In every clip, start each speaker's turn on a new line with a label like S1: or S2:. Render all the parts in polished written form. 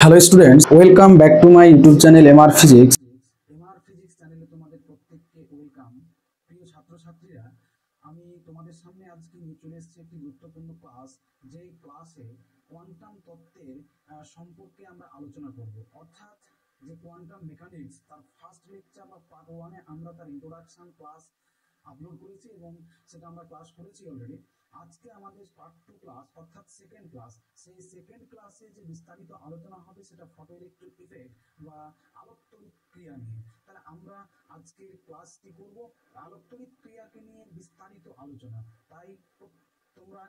S1: Hello students, welcome back to my YouTube channel MR physics. MR physics চ্যানেলে তোমাদের প্রত্যেককে welcome. প্রিয় ছাত্রছাত্রীরা, আমি তোমাদের সামনে আজকে নিয়ে চলে এসেছি একটি গুরুত্বপূর্ণ ক্লাস। যেই ক্লাসে কোয়ান্টাম তত্ত্বের সম্পর্কে আমরা আলোচনা করব, অর্থাৎ যে কোয়ান্টাম মেকানিক্স তার ফার্স্ট লেকচার বা পার্ট 1-এ আমরা তার ইন্ট্রোডাকশন ক্লাস আপলোড করেছি এবং সেটা আমরা ক্লাস করেছি অলরেডি। আজকে আমাদের পার্ট 2 ক্লাস অর্থাৎ সেকেন্ড ক্লাস। সেই সেকেন্ড ক্লাসে যে বিস্তারিত আলোচনা হবে সেটা ফটো ইলেকট্রিক ইফেক্ট বা আলোকতড়িৎ ক্রিয়া নিয়ে। তাহলে আমরা আজকের ক্লাসটি করব আলোকতড়িৎ ক্রিয়াকে নিয়ে বিস্তারিত আলোচনা। তাই তোমরা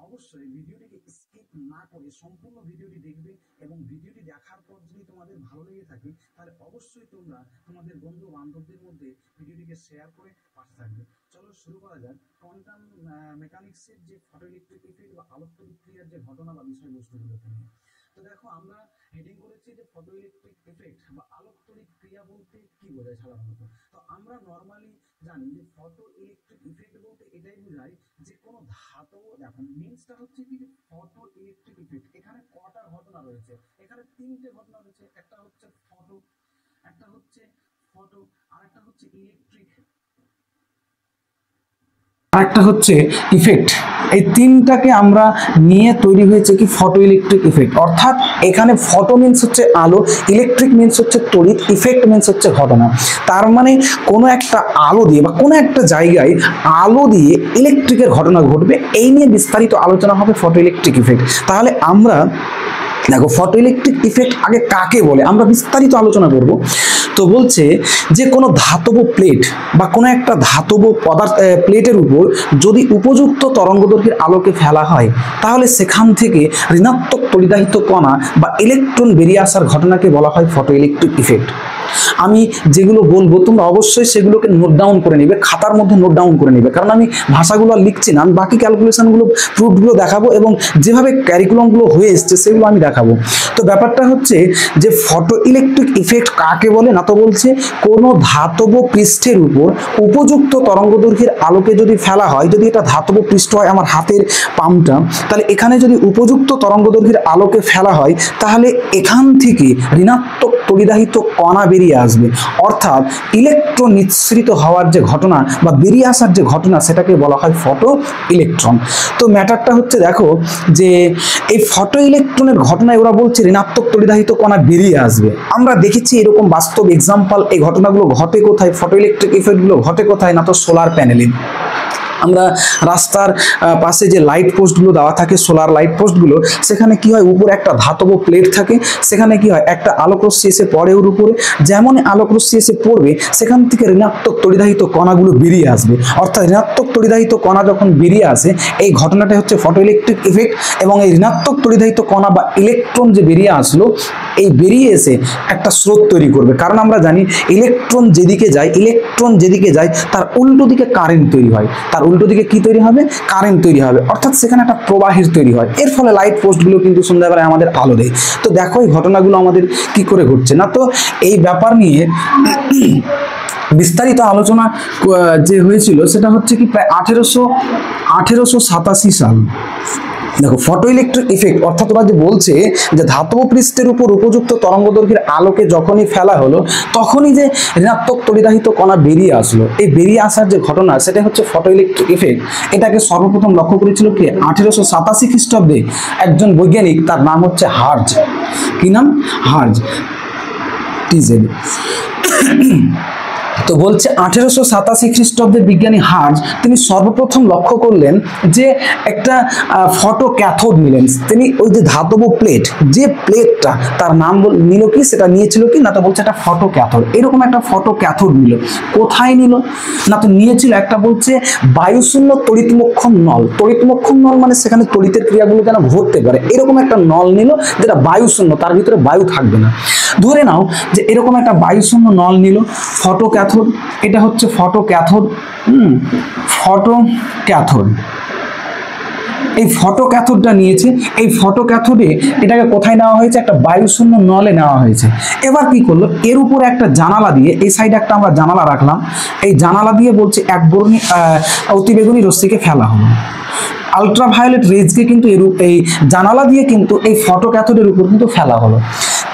S1: অবশ্যই ভিডিওটিকে স্কিপ না করে সম্পূর্ণ ভিডিওটি দেখবে এবং ভিডিওটি দেখার পর যদি তোমাদের ভালো লেগে থাকে তাহলে অবশ্যই তোমরা তোমাদের বন্ধু বান্ধবদের মধ্যে ভিডিওটিকে শেয়ার করে পাশে থাকবে। চলো শুরু করা যাক কোয়ান্টাম মেকানিক্সের যে ফটো ইলেকট্রিক ইফেক্ট বা আলোকতড়িৎ ক্রিয়ার যে ঘটনা বা বিষয়বস্তুগুলোকে নিয়ে। তো দেখো, আমরা হেডিং করেছি যে ফটো ইলেকট্রিক ইফেক্ট বা আলোকতড়িৎ ক্রিয়া বলতে কি বোঝায় সাধারণত। তো আমরা নর্মালি জানি যে ফটো ইলেকট্রিক ইফেক্ট বলতে এটাই বোঝায় যে কোনো ধাতব, দেখো মিনসটা হচ্ছে কি ফটো ইলেকট্রিক ইফেক্ট। এখানে কটা ঘটনা রয়েছে? এখানে তিনটে ঘটনা রয়েছে। একটা হচ্ছে ফটো, একটা হচ্ছে ফটো আর একটা হচ্ছে ইলেকট্রিক, আরেকটা হচ্ছে ইফেক্ট। এই তিনটাকে আমরা নিয়ে তৈরি হয়েছে কি ফটো ইলেকট্রিক ইফেক্ট। অর্থাৎ এখানে ফটো মিনস হচ্ছে আলো, ইলেকট্রিক মিনস হচ্ছে তড়িৎ, ইফেক্ট মিনস হচ্ছে ঘটনা। তার মানে কোনো একটা আলো দিয়ে বা কোনো একটা জায়গায় আলো দিয়ে ইলেকট্রিকের ঘটনা ঘটবে, এই নিয়ে বিস্তারিত আলোচনা হবে ফটো ইলেকট্রিক ইফেক্ট। তাহলে আমরা দেখো ফটো ইলেকট্রিক ইফেক্ট আগে কাকে বলে আমরা বিস্তারিত আলোচনা করব। তো বলছে যে কোনো ধাতব প্লেট বা কোনো একটা ধাতব পদার্থ প্লেটের উপর যদি উপযুক্ত তরঙ্গদৈর্ঘ্যের আলোকে ফেলা হয় তাহলে সেখান থেকে ঋণাত্মক তড়িদাহিত কণা বা ইলেকট্রন বেরিয়ে আসার ঘটনাকে বলা হয় ফটো ইলেকট্রিক ইফেক্ট। আমি যেগুলো বলবো তোমরা অবশ্যই সেগুলোকে নোট ডাউন করে নেবে, খাতার মধ্যে নোট ডাউন করে নেবে, কারণ আমি ভাষাগুলো আর লিখছি না, আমি বাকি ক্যালকুলেশনগুলো প্রুফগুলো দেখাবো এবং যেভাবে ক্যারিকুলামগুলো হয়ে এসছে সেগুলো আমি দেখাবো। তো ব্যাপারটা হচ্ছে যে ফটো ইলেকট্রিক ইফেক্ট কাকে বলে না, তো বলছে কোনো ধাতব পৃষ্ঠের উপর উপযুক্ত তরঙ্গদৈর্ঘ্যের আলোকে যদি ফেলা হয়, যদি এটা ধাতব পৃষ্ঠ হয় আমার হাতের পামটা, তাহলে এখানে যদি উপযুক্ত তরঙ্গদৈর্ঘ্যের আলোকে ফেলা হয় তাহলে এখান থেকে ঋণাত্মক তড়িদাহিত কণা বেরিয়ে আসবে, অর্থাৎ ইলেকট্রন নিঃসৃত হওয়ার যে ঘটনা বা বেরিয়ে আসার যে ঘটনা সেটাকে বলা হয় ফটো ইলেকট্রন। তো ম্যাটারটা হচ্ছে দেখো যে এই ফটো ইলেকট্রনের ঘটনায় ওরা বলছে ঋণাত্মক তড়িদাহিত কণা বেরিয়ে আসবে। আমরা দেখেছি এরকম বাস্তব এক্সাম্পল। এই ঘটনাগুলো ঘটে কোথায়? ফটো ইলেকট্রিক ইফেক্টগুলো ঘটে কোথায়? না তো সোলার প্যানেলে। আমরা রাস্তার পাশে যে লাইট পোস্টগুলো দেওয়া থাকে, সোলার লাইট পোস্টগুলো, সেখানে কি হয় উপরে একটা ধাতব প্লেট থাকে, সেখানে কি হয় একটা আলোকরশ্মি এসে পড়ে ওর উপরে, যেমন আলোকরশ্মি এসে পড়বে সেখান থেকে ঋণাত্মক তড়িদাহিত কণাগুলো বেরিয়ে আসবে। অর্থাৎ ঋণাত্মক তড়িদাহিত কণা যখন বেরিয়ে আসে এই ঘটনাটা হচ্ছে ফটো ইলেকট্রিক ইফেক্ট। এবং এই ঋণাত্মক তড়িদাহিত কণা বা ইলেকট্রন যে বেরিয়ে আসলো, এই বেরিয়ে এসে একটা স্রোত তৈরি করবে। কারণ আমরা জানি ইলেকট্রন যেদিকে যায় তার উল্টো দিকে কারেন্ট তৈরি হয়, তার উল্টো দিকে কি তৈরি হবে? কারেন্ট তৈরি হবে, অর্থাৎ সেখানে একটা প্রবাহের তৈরি হয়। এর ফলে লাইট পোস্টগুলো কিন্তু সন্ধ্যাবেলায় আমাদের আলো দেয়। তো দেখো এই ঘটনাগুলো আমাদের কি করে ঘটছে না, তো এই ব্যাপার নিয়ে বিস্তারিত আলোচনা যে হয়েছিল সেটা হচ্ছে কি প্রায় 1887 সাল। দেখো ফটো ইলেকট্রিক ইফেক্ট অর্থাৎ ওরা যে বলছে যে ধাতব পৃষ্ঠের উপর উপযুক্ত তরঙ্গদৈর্ঘ্যের আলোকে যখনই ফেলা হলো তখনই যে ঋণাত্মক তড়িদাহিত কণা বেরিয়ে আসলো, এই বেরিয়ে আসার যে ঘটনা সেটা হচ্ছে ফটো ইলেকট্রিক ইফেক্ট। এটাকে সর্বপ্রথম লক্ষ্য করেছিল কি 1887 খ্রিস্টাব্দে একজন বৈজ্ঞানিক, তার নাম হচ্ছে হার্জ। কি নাম? Hertz, TZ. তো বলছে 1887 খ্রিস্টাব্দে বিজ্ঞানী হার্জ তিনি সর্বপ্রথম লক্ষ্য করলেন যে একটা ফটো ক্যাথোড নিলেন। তিনি ওই যে ধাতব প্লেট, যে প্লেটটা তার নাম নিল কি, সেটা নিয়েছিল কি না, তো বলছে একটা ফটো ক্যাথোড। এরকম একটা ফটো ক্যাথোড নিল। কোথায় নিল না, তো নিয়েছিল একটা বলছে বায়ুশূন্য তড়িৎমোক্ষম নল। তড়িৎমোক্ষম নল মানে সেখানে তড়িতের ক্রিয়াগুলো যেন ঘটতে পারে, এরকম একটা নল নিল যেটা বায়ুশূন্য, তার ভিতরে বায়ু থাকবে না। ধরে নাও যে এরকম একটা বায়ুশূন্য নল নিল, ফটো ক্যাথোড। এটা হচ্ছে ফটো ক্যাথোড। ফটো ক্যাথোড, এই ফটো ক্যাথোডটা নিয়েছে। এই ফটো ক্যাথোডে এটাকে কোথায় নেওয়া হয়েছে? একটা বায়ুশূন্য নলে নেওয়া হয়েছে। এবার কি করলো, এর উপরে একটা জানালা দিয়ে, এই সাইডে একটা আমরা জানালা রাখলাম, এই জানালা দিয়ে বলছে এক বর্ণী অতিবেগুনি রশ্মিকে ফেলা হলো। আলট্রাভায়োলেট রেজকে কিন্তু এই জানালা দিয়ে কিন্তু এই ফটো ক্যাথোডের উপর কিন্তু ফেলা হলো।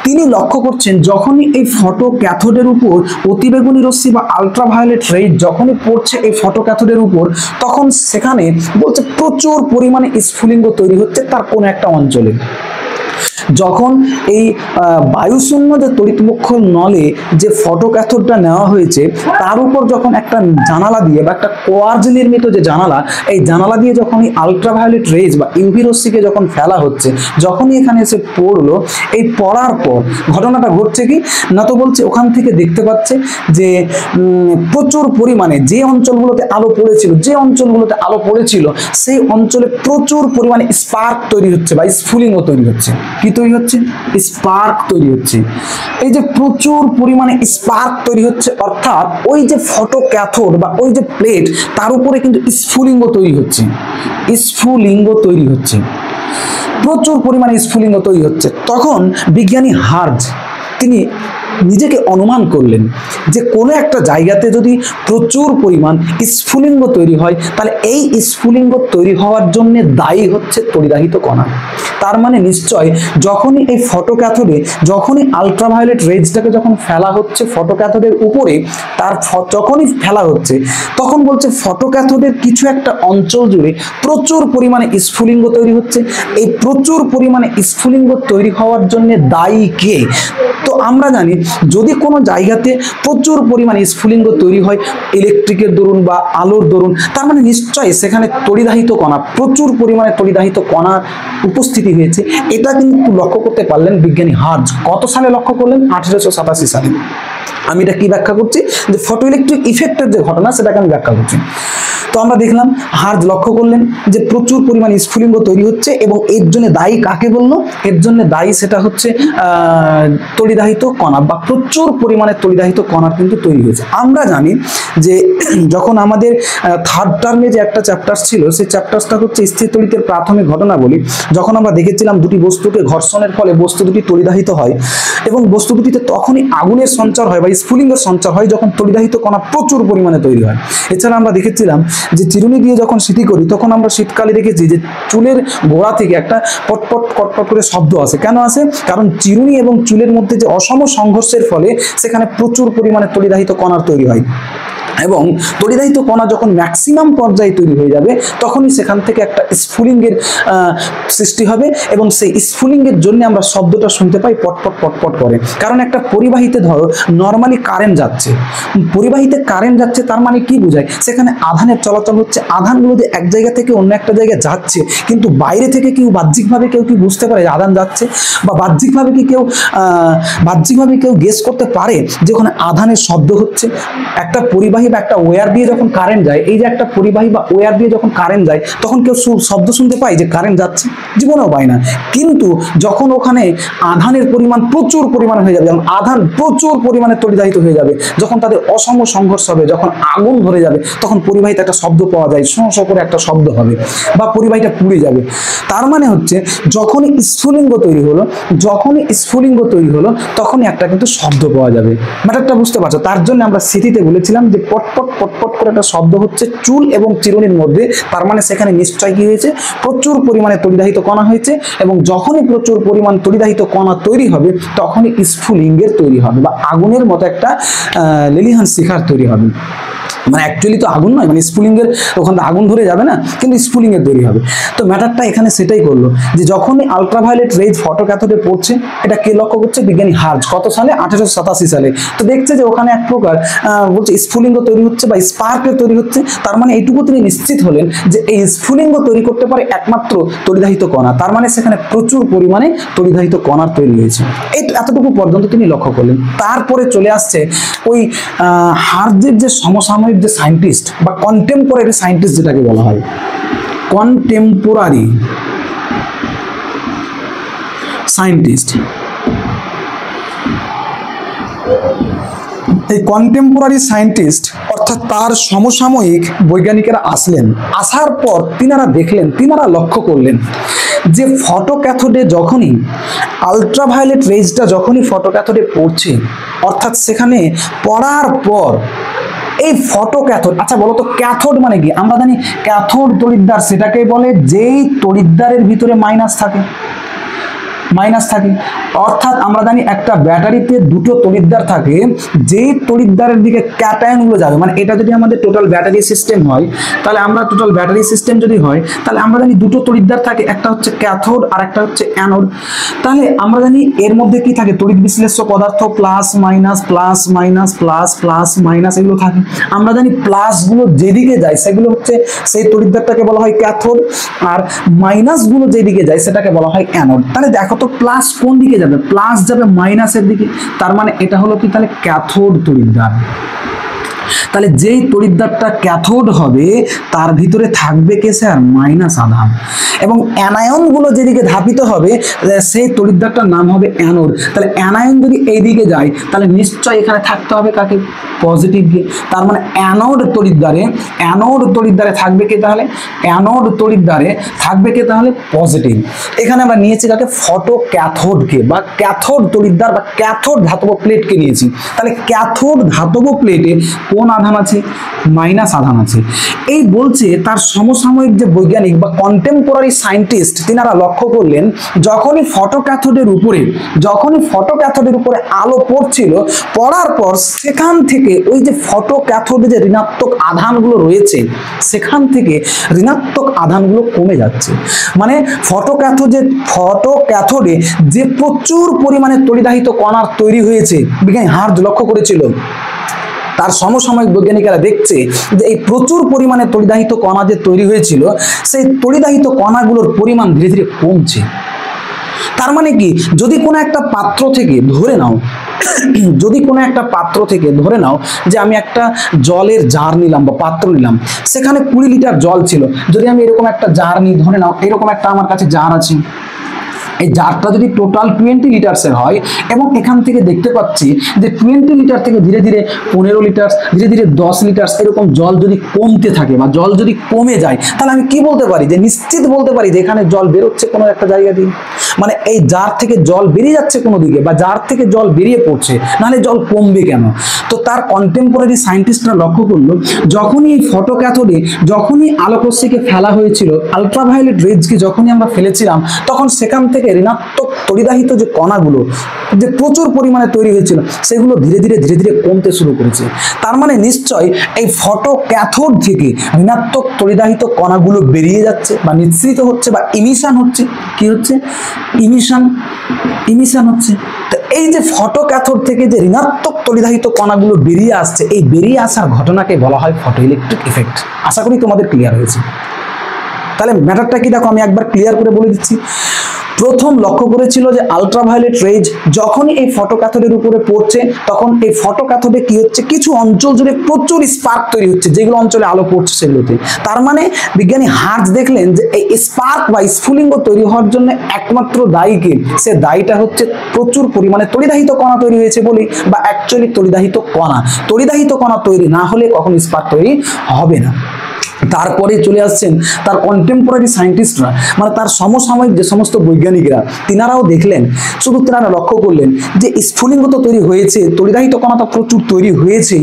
S1: তিনি লক্ষ্য করছেন যখনই এই ফটো ক্যাথোডের উপর অতিবেগুনি রশ্মি বা আলট্রাভায়োলেট রেজ যখনই পড়ছে এই ফটো ক্যাথোডের উপর, তখন সেখানে বলছে প্রচুর পরিমাণে স্ফুলিঙ্গ তৈরি হচ্ছে তার কোনো একটা অঞ্চলে। যখন এই বায়ুশূন্য যে তড়িৎবক্ষর নলে যে ফটো ক্যাথোডটা নেওয়া হয়েছে তার উপর যখন একটা জানালা দিয়ে বা একটা কোয়ার্জ নির্মিত যে জানালা, এই জানালা দিয়ে যখন এই আলট্রাভায়োলেট রেজ বা ইউভি রশ্মিকে যখন ফেলা হচ্ছে, যখনই এখানে এসে পড়লো, এই পড়ার পর ঘটনাটা ঘটছে কি না, তো বলছে ওখান থেকে দেখতে পাচ্ছে যে প্রচুর পরিমাণে যে অঞ্চলগুলোতে আলো পড়েছিল সেই অঞ্চলে প্রচুর পরিমাণে স্পার্ক তৈরি হচ্ছে বা স্ফুলিঙ্গ তৈরি হচ্ছে। কি তৈরি হচ্ছে? স্পার্ক তৈরি হচ্ছে। এই যে প্রচুর পরিমাণে স্পার্ক তৈরি হচ্ছে, অর্থাৎ ওই যে ফটো ক্যাথোড বা ওই যে প্লেট তার উপরে কিন্তু স্ফুলিঙ্গ তৈরি হচ্ছে, প্রচুর পরিমাণে স্ফুলিঙ্গ তৈরি হচ্ছে। তখন বিজ্ঞানী হার্জ তিনি নিজেকে অনুমান করলেন যে কোনো একটা জায়গাতে যদি প্রচুর পরিমাণ স্ফুলিঙ্গ তৈরি হয়, তাহলে এই স্ফুলিঙ্গ তৈরি হওয়ার জন্য দায়ী হচ্ছে তড়িদাহিত কণা। তার মানে নিশ্চয় যখনই এই ফটো ক্যাথোডে যখনই আলট্রাভায়োলেট রেজটাকে যখন ফেলা হচ্ছে ফটো ক্যাথোডের উপরে, যখনই ফেলা হচ্ছে তখন বলছে ফটো ক্যাথোডের কিছু একটা অঞ্চল জুড়ে প্রচুর পরিমাণে স্ফুলিঙ্গ তৈরি হচ্ছে। এই প্রচুর পরিমাণে স্ফুলিঙ্গ তৈরি হওয়ার জন্য দায়ী কে? তো আমরা জানি যদি কোনো জায়গাতে প্রচুর পরিমাণে স্ফুলিঙ্গ তৈরি হয় ইলেকট্রিকের দরুন বা আলোর দরুন, তার মানে নিশ্চয়ই সেখানে তড়িদাহিত কণা, প্রচুর পরিমাণে তড়িদাহিত কণার উপস্থিতি হয়েছে। এটা কিন্তু লক্ষ্য করতে পারলেন বিজ্ঞানী হার্জ। কত সালে লক্ষ্য করলেন? 1887 সালে। আমি এটা কি ব্যাখ্যা করছি, যে ফটো ইলেকট্রিক ইফেক্টের যে ঘটনা সেটাকে আমি ব্যাখ্যা করছি। তো আমরা দেখলাম হার্জ লক্ষ্য করলেন যে প্রচুর পরিমাণে স্ফুলিঙ্গ তৈরি হচ্ছে এবং এর জন্য দায়ী কাকে বলল? এর জন্য দায়ী সেটা হচ্ছে তড়িদাহিত কণা বা প্রচুর পরিমাণে তড়িদাহিত কণা কিন্তু তৈরি হয়েছে। আমরা জানি যে যখন আমাদের থার্ড টার্মে যে একটা চ্যাপ্টার ছিল, সেই চ্যাপ্টারটা হচ্ছে স্থির তড়িতের প্রাথমিক ঘটনাবলী। যখন আমরা দেখেছিলাম দুটি বস্তুকে ঘর্ষণের ফলে বস্তু দুটি তড়িদাহিত হয় এবং বস্তু দুটিতে তখনই আগুনের সঞ্চার হয় বা স্ফুলিঙ্গের সঞ্চার হয় যখন তড়িদাহিত কণা প্রচুর পরিমাণে তৈরি হয়। এছাড়া আমরা দেখেছিলাম যে চিরুনি দিয়ে যখন সিটি করি তখন আমরা শীতকালে দেখেছি যে চুলের গোড়া থেকে একটা পটপট কটপট করে শব্দ আসে। কেন আসে? কারণ চিরুনি এবং চুলের মধ্যে যে অসম সংঘর্ষের ফলে সেখানে প্রচুর পরিমাণে তড়িদাহিত কণার তৈরি হয় এবং তড়িদাহিত কণা যখন ম্যাক্সিমাম পর্যায়ে তৈরি হয়ে যাবে তখনই সেখান থেকে একটা স্ফুলিঙ্গের সৃষ্টি হবে এবং সেই স্ফুলিঙ্গের জন্য আমরা শব্দটা শুনতে পাই পটপট পটপট করে। কারণ একটা পরিবাহীতে ধরো নর্মালি কারেন্ট যাচ্ছে, তার মানে কি বোঝায়? সেখানে আধানের চলাচল হচ্ছে, আধানগুলো যে এক জায়গা থেকে অন্য একটা জায়গায় যাচ্ছে, কিন্তু বাইরে থেকে বাহ্যিকভাবে কেউ কি বুঝতে পারে যে আধান যাচ্ছে? বা বাহ্যিকভাবে কেউ গেস করতে পারে যে ওখানে আধানের শব্দ হচ্ছে? একটা পরিবাহী বা একটা ওয়্যার দিয়ে যখন কারেন্ট যায়, এই যে একটা পরিবাহী বা ওয়্যার দিয়ে যখন কারেন্ট যায় তখন কেউ শব্দ শুনতে পায় যে কারেন্ট যাচ্ছে? জীবনেও পায় না। কিন্তু যখন ওখানে আধানের পরিমাণ প্রচুর পরিমাণে হয়ে যাবে, যখন আধান প্রচুর পরিমাণে তড়িদাহিত হয়ে যাবে, যখন তাদের অসম সংঘর্ষ হবে, যখন আগুন ধরে যাবে, তখন পরিবাহীতে একটা শব্দ পাওয়া যায়, শো শো করে একটা শব্দ হবে বা পরিবাহীটা পুড়ে যাবে। তার মানে হচ্ছে যখনই স্ফুলিঙ্গ তৈরি হলো তখনই একটা কিন্তু শব্দ পাওয়া যাবে। ম্যাটারটা বুঝতে পারছো? তার জন্য আমরা স্মৃতিতে বলেছিলাম যে পটপট পটপট করে একটা শব্দ হচ্ছে চুল এবং চিরুনির মধ্যে। তার মানে সেখানে নিশ্চয় কি হয়েছে? প্রচুর পরিমাণে তড়িদাহিত কণা হয়েছে এবং যখনই প্রচুর পরিমাণ তড়িদাহিত কণা তৈরি হবে তখনই স্ফুলিঙ্গের তৈরি হবে বা আগুনের মতো একটা লেলিহান শিখার তৈরি হবে। মানে অ্যাকচুয়ালি তো আগুন নয়, মানে স্ফুলিঙ্গের ওখানে আগুন ধরে যাবে না, কিন্তু স্ফুলিঙ্গের তৈরি হবে। তো ম্যাটারটা এখানে সেটাই করলো যে যখনই আলট্রাভায়োলেট রেজ ফটো ক্যাথোডে পড়ছে, এটা কে লক্ষ্য করছে? বিজ্ঞানী হার্জ। কত সালে? 1887 সালে। তো দেখছে যে ওখানে এক প্রকার বলছে স্ফুলিঙ্গ তৈরি হচ্ছে বা স্পার্কের তৈরি হচ্ছে। তার মানে এইটুকু তিনি নিশ্চিত হলেন যে এই স্ফুলিঙ্গ তৈরি করতে পারে একমাত্র তড়িদাহিত কণা। তার মানে সেখানে প্রচুর পরিমাণে তড়িদাহিত কণার তৈরি হয়েছে। এতটুকু পর্যন্ত তিনি লক্ষ্য করলেন। তারপরে চলে আসছে ওই হার্জের যে সমসাময়িক যে সায়েন্টিস্ট বা কন্টেম্পোরারি সায়েন্টিস্ট যেটাকে বলা হয়, কন্টেম্পোরারি সায়েন্টিস্ট। এই কন্টেম্পোরারি সায়েন্টিস্ট অর্থাৎ তার সমসাময়িক বৈজ্ঞানিকেরা আসলেন। আসার পর তিনারা লক্ষ্য করলেন যে ফটো ক্যাথোডে যখনই আলট্রাভায়োলেট রেজটা যখনই ফটো ক্যাথোডে পড়ছে, অর্থাৎ সেখানে পড়ার পর এই ফটো ক্যাথোড, আচ্ছা বলো তো ক্যাথোড মানে কি? আমরা জানি ক্যাথোড তড়িৎদ্বার সেটাকে বলে যেই তড়িৎদ্বারের ভিতরে মাইনাস থাকে, অর্থাৎ আমরা জানি একটা ব্যাটারিতে দুটো তড়িৎদ্বার থাকে, যেই তড়িৎদ্বারের দিকে ক্যাটায়ন গুলো যাবে, মানে এটা যদি আমাদের টোটাল ব্যাটারি সিস্টেম হয়, তাহলে আমরা টোটাল ব্যাটারি সিস্টেম যদি হয়, তাহলে আমরা জানি দুটো তড়িৎদ্বার থাকে, একটা হচ্ছে ক্যাথোড আর একটা হচ্ছে অ্যানোড। তাহলে আমরা জানি এর মধ্যে কি থাকে? তড়িৎ বিশ্লেষ্য পদার্থ plus minus plus minus plus plus minus এগুলো থাকে। আমরা জানি প্লাস গুলো যেদিকে যায় সেগুলো হচ্ছে সেই তড়িৎদ্বারটাকে বলা হয় ক্যাথোড, আর মাইনাস গুলো যেদিকে যায় সেটাকে বলা হয় অ্যানোড। তাহলে দেখো তো প্লাস কোন দিকে যাবে? প্লাস যাবে মাইনাসের দিকে, তার মানে এটা হলো কি তাহলে ক্যাথোড তড়িৎদ্বার। তাহলে যেই তড়িৎদ্বারটা ক্যাথোড হবে তার ভিতরে থাকবে কে স্যার? মাইনাস আধান, এবং অ্যানায়ন গুলো যেদিকে ধাপিত হবে সেই তড়িৎদ্বারটার নাম হবে অ্যানোড। তাহলে অ্যানায়ন যদি এইদিকে যায় তাহলে নিশ্চয়ই এখানে থাকতে হবে কাকে? পজিটিভ কে। তার মানে অ্যানোড তড়িৎদ্বারে থাকবে কে তাহলে? অ্যানোড তড়িৎদ্বারে থাকবে কে তাহলে? পজিটিভ। এখানে আমরা নিয়েছি কাকে? ফটো ক্যাথোডকে, বা ক্যাথোড তড়িৎদ্বার বা ক্যাথোড ধাতব প্লেটকে নিয়েছি। তাহলে ক্যাথোড ধাতব প্লেটে কোন আধান আছে? মাইনাস আধান আছে। এই বলছে তার সমসাময়িক যে বৈজ্ঞানিক বা কন্টেম্পোরারি সায়েন্টিস্ট তিনারা লক্ষ্য করলেন, যখনই ফটো ক্যাথোডের উপরে আলো পড়ছিল, পড়ার পর সেখান থেকে ওই যে ফটো ক্যাথোডে যে ঋণাত্মক আধানগুলো রয়েছে সেখান থেকে ঋণাত্মক আধানগুলো কমে যাচ্ছে। মানে ফটো ক্যাথোডে যে প্রচুর পরিমাণে তড়িদাহিত কণার তৈরি হয়েছে, বিজ্ঞানী হার্জ লক্ষ্য করেছিল, তার সমসাময়িক বৈজ্ঞানিকেরা দেখছে যে এই প্রচুর পরিমাণে তড়িদাহিত কণা যে তৈরি হয়েছিল সেই তড়িদাহিত কণাগুলোর পরিমাণ ধীরে ধীরে কমছে। তার মানে কি? যদি কোনো একটা পাত্র থেকে ধরে নাও যে আমি একটা জলের জার নিলাম বা পাত্র নিলাম, সেখানে 20 লিটার জল ছিল। যদি আমি এরকম একটা জার নিই, ধরে নাও এরকম একটা আমার কাছে জার আছে, এই জারটা যদি টোটাল 20 লিটার্সের হয়, এবং এখান থেকে দেখতে পাচ্ছি যে 20 লিটার থেকে ধীরে ধীরে 15 লিটার, ধীরে ধীরে 10 লিটার এরকম জল যদি কমতে থাকে বা জল যদি কমে যায়, তাহলে আমি কি বলতে পারি? যে নিশ্চিত বলতে পারি যে এখানে জল বেরোচ্ছে কোনো একটা জায়গা দিয়ে, মানে এই জার থেকে জল বেরিয়ে যাচ্ছে কোনো দিকে, বা জার থেকে জল বেরিয়ে পড়ছে, নাহলে জল কমবে কেন? তো তার কন্টেম্পোরারি সায়েন্টিস্টরা লক্ষ্য করলো, যখনই ফটো ক্যাথোডে যখনই আলোকরশ্মিকে ফেলা হয়েছিল, আলট্রাভায়োলেট রেজকে যখনই আমরা ফেলেছিলাম, তখন সেখান থেকে ঋণাত্মক তড়িদাহিত যে কণাগুলো যে প্রচুর পরিমাণে তৈরি হয়েছিল সেগুলো ধীরে ধীরে কমতে শুরু করেছে। তার মানে নিশ্চয় এই ফটো ক্যাথোড থেকে ঋণাত্মক তড়িদাহিত কণাগুলো বেরিয়ে যাচ্ছে বা নিঃসৃত হচ্ছে বা ইমিশন হচ্ছে। কি হচ্ছে? ইমিশন হচ্ছে। তো এই যে ফটো ক্যাথোড থেকে যে ঋণাত্মক তড়িদাহিত কণাগুলো বেরিয়ে আসছে, এই বেরিয়ে আসার ঘটনাকে বলা হয় ফটোইলেকট্রিক ইফেক্ট। আশা করি তোমাদের ক্লিয়ার হয়েছে। তাহলে ম্যাটারটা কি দেখো, আমি একবার ক্লিয়ার করে বলে দিচ্ছি। প্রথম লক্ষ্য করেছিল যে আলট্রাভায়োলেট রেজ যখনই এই ফটো ক্যাথোডের উপরে পড়ছে, তখন এই ফটো ক্যাথোডে কি হচ্ছে? কিছু অঞ্চল জুড়ে প্রচুর স্পার্ক তৈরি হচ্ছে, যেগুলো অঞ্চলে আলো পড়ছে সেগুলোতে। তার মানে বিজ্ঞানী হার্জ দেখলেন যে এই স্পার্ক বা স্ফুলিঙ্গ তৈরি হওয়ার জন্য একমাত্র দায়ীকে, সে দায়ীটা হচ্ছে প্রচুর পরিমাণে তড়িদাহিত কণা তৈরি হয়েছে বলে, বা অ্যাকচুয়ালি তড়িদাহিত কণা তৈরি না হলে কখনো স্পার্ক তৈরি হবে না। তারপরে চলে আসছেন তার কন্টেম্পোরারি সায়েন্টিস্টরা, মানে তার সমসাময়িক যে সমস্ত বৈজ্ঞানিকরা, তিনারাও দেখলেন, শুধু তিনারা লক্ষ্য করলেন যে স্ফুলিঙ্গ তো তৈরি হয়েছে, তড়িদাহিত কণা তো প্রচুর তৈরি হয়েছে,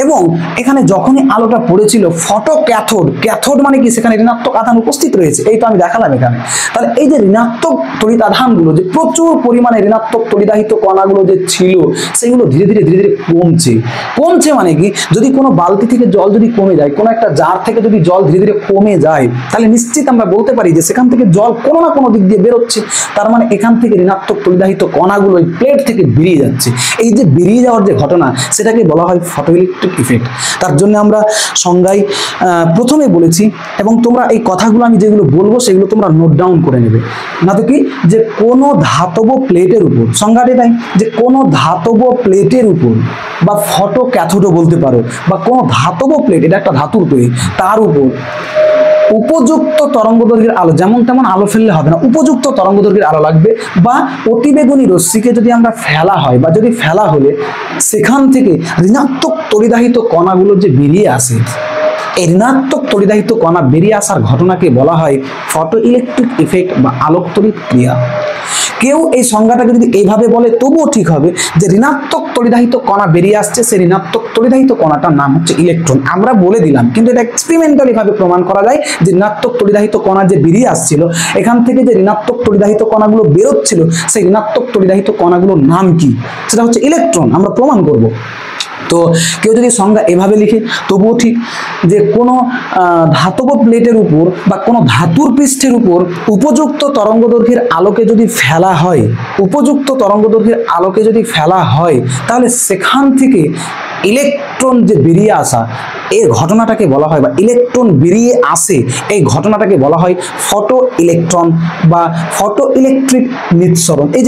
S1: এবং এখানে যখনই আলোটা পড়েছিল ফটো ক্যাথোড মানে কি? সেখানে ঋণাত্মক আধান উপস্থিত রয়েছে, এই তো আমি দেখালাম এখানে। তাহলে এই যে ঋণাত্মক তড়িৎ আধানগুলো, যে প্রচুর পরিমাণে ঋণাত্মক তড়িদাহিত কণাগুলো যে ছিল, সেগুলো ধীরে ধীরে কমছে। মানে কি? যদি কোনো বালতি থেকে জল যদি কমে যায়, কোনো একটা জার থেকে যদি জল ধীরে ধীরে কমে যায়, তাহলে নিশ্চিত আমরা বলতে পারি যে সেখান থেকে জল কোনো না কোনো দিক দিয়ে বেরোচ্ছে। তার মানে এখান থেকে ঋণাত্মক তড়িদাহিত কণাগুলো এই প্লেট থেকে বেরিয়ে যাচ্ছে। এই যে বেরিয়ে যাওয়ার যে ঘটনা, সেটাকে বলা হয় ফটোইলেকট্রিক ইফেক্ট। তার জন্য আমরা সংজ্ঞায় প্রথমে বলেছি, এবং তোমরা এই কথাগুলো আমি যেগুলো বলবো সেগুলো তোমরা নোট ডাউন করে নেবে। না তো কি? যে কোনো ধাতব প্লেটের উপর, সংজ্ঞাটা তাই, যে কোনো ধাতব প্লেটের উপর, বা ফটো ক্যাথোডও বলতে পারো, বা কোনো ধাতব প্লেট, এটা একটা ধাতুর তৈরি, তার উপর উপযুক্ত তরঙ্গদৈর্ঘ্যের আলো, যেমন তেমন আলো ফেললে হবে না, উপযুক্ত তরঙ্গদৈর্ঘ্যের আলো লাগবে, বা অতিবেগুনি রশ্মিকে যদি আমরা ফেলা হয়, বা যদি ফেলা হলে সেখান থেকে ঋণাত্মক তড়িদাহিত কণাগুলো যে বেরিয়ে আসে, এই ঋণাত্মক তড়িদাহিত কণা বেরিয়ে আসার ঘটনাকে বলা হয় ফটো ইলেকট্রিক ইফেক্ট বা আলোক তড়িৎ ক্রিয়া। কেউ এই সংজ্ঞাটাকে যদি এইভাবে বলে তবুও ঠিক হবে যে ঋণাত্মক তড়িদাহিত কণা বেরিয়ে আসছে, সেই ঋণাত্মক তড়িদাহিত কণাটার নাম হচ্ছে ইলেকট্রন। আমরা বলে দিলাম, কিন্তু এটা এক্সপেরিমেন্টালি ভাবে প্রমাণ করা যায় যে ঋণাত্মক তড়িদাহিত কণা যে বেরিয়ে আসছিল, এখান থেকে যে ঋণাত্মক তড়িদাহিত কণাগুলো বেরোচ্ছিল, সেই ঋণাত্মক তড়িদাহিত কণাগুলোর নাম কি? সেটা হচ্ছে ইলেকট্রন। আমরা প্রমাণ করব। তো কেউ যদি সংজ্ঞা এভাবে লিখে তবুও ঠিক, যে কোনো ধাতব প্লেটের উপর বা কোনো ধাতুর পৃষ্ঠের উপর উপযুক্ত তরঙ্গদৈর্ঘ্যের আলোকে যদি ফেলা হয়, উপযুক্ত তরঙ্গদৈর্ঘ্যের আলোকে যদি ফেলা হয়, তাহলে সেখান থেকে ইলেকট্রন যে বেরিয়ে আসা, এই ঘটনাটাকে বলা হয়, বা ইলেকট্রন বেরিয়ে আসে এই ঘটনাটাকে বলা হয় ফটো ইলেকট্রন বা ফটো ইলেকট্রিক নিঃসরণ। এই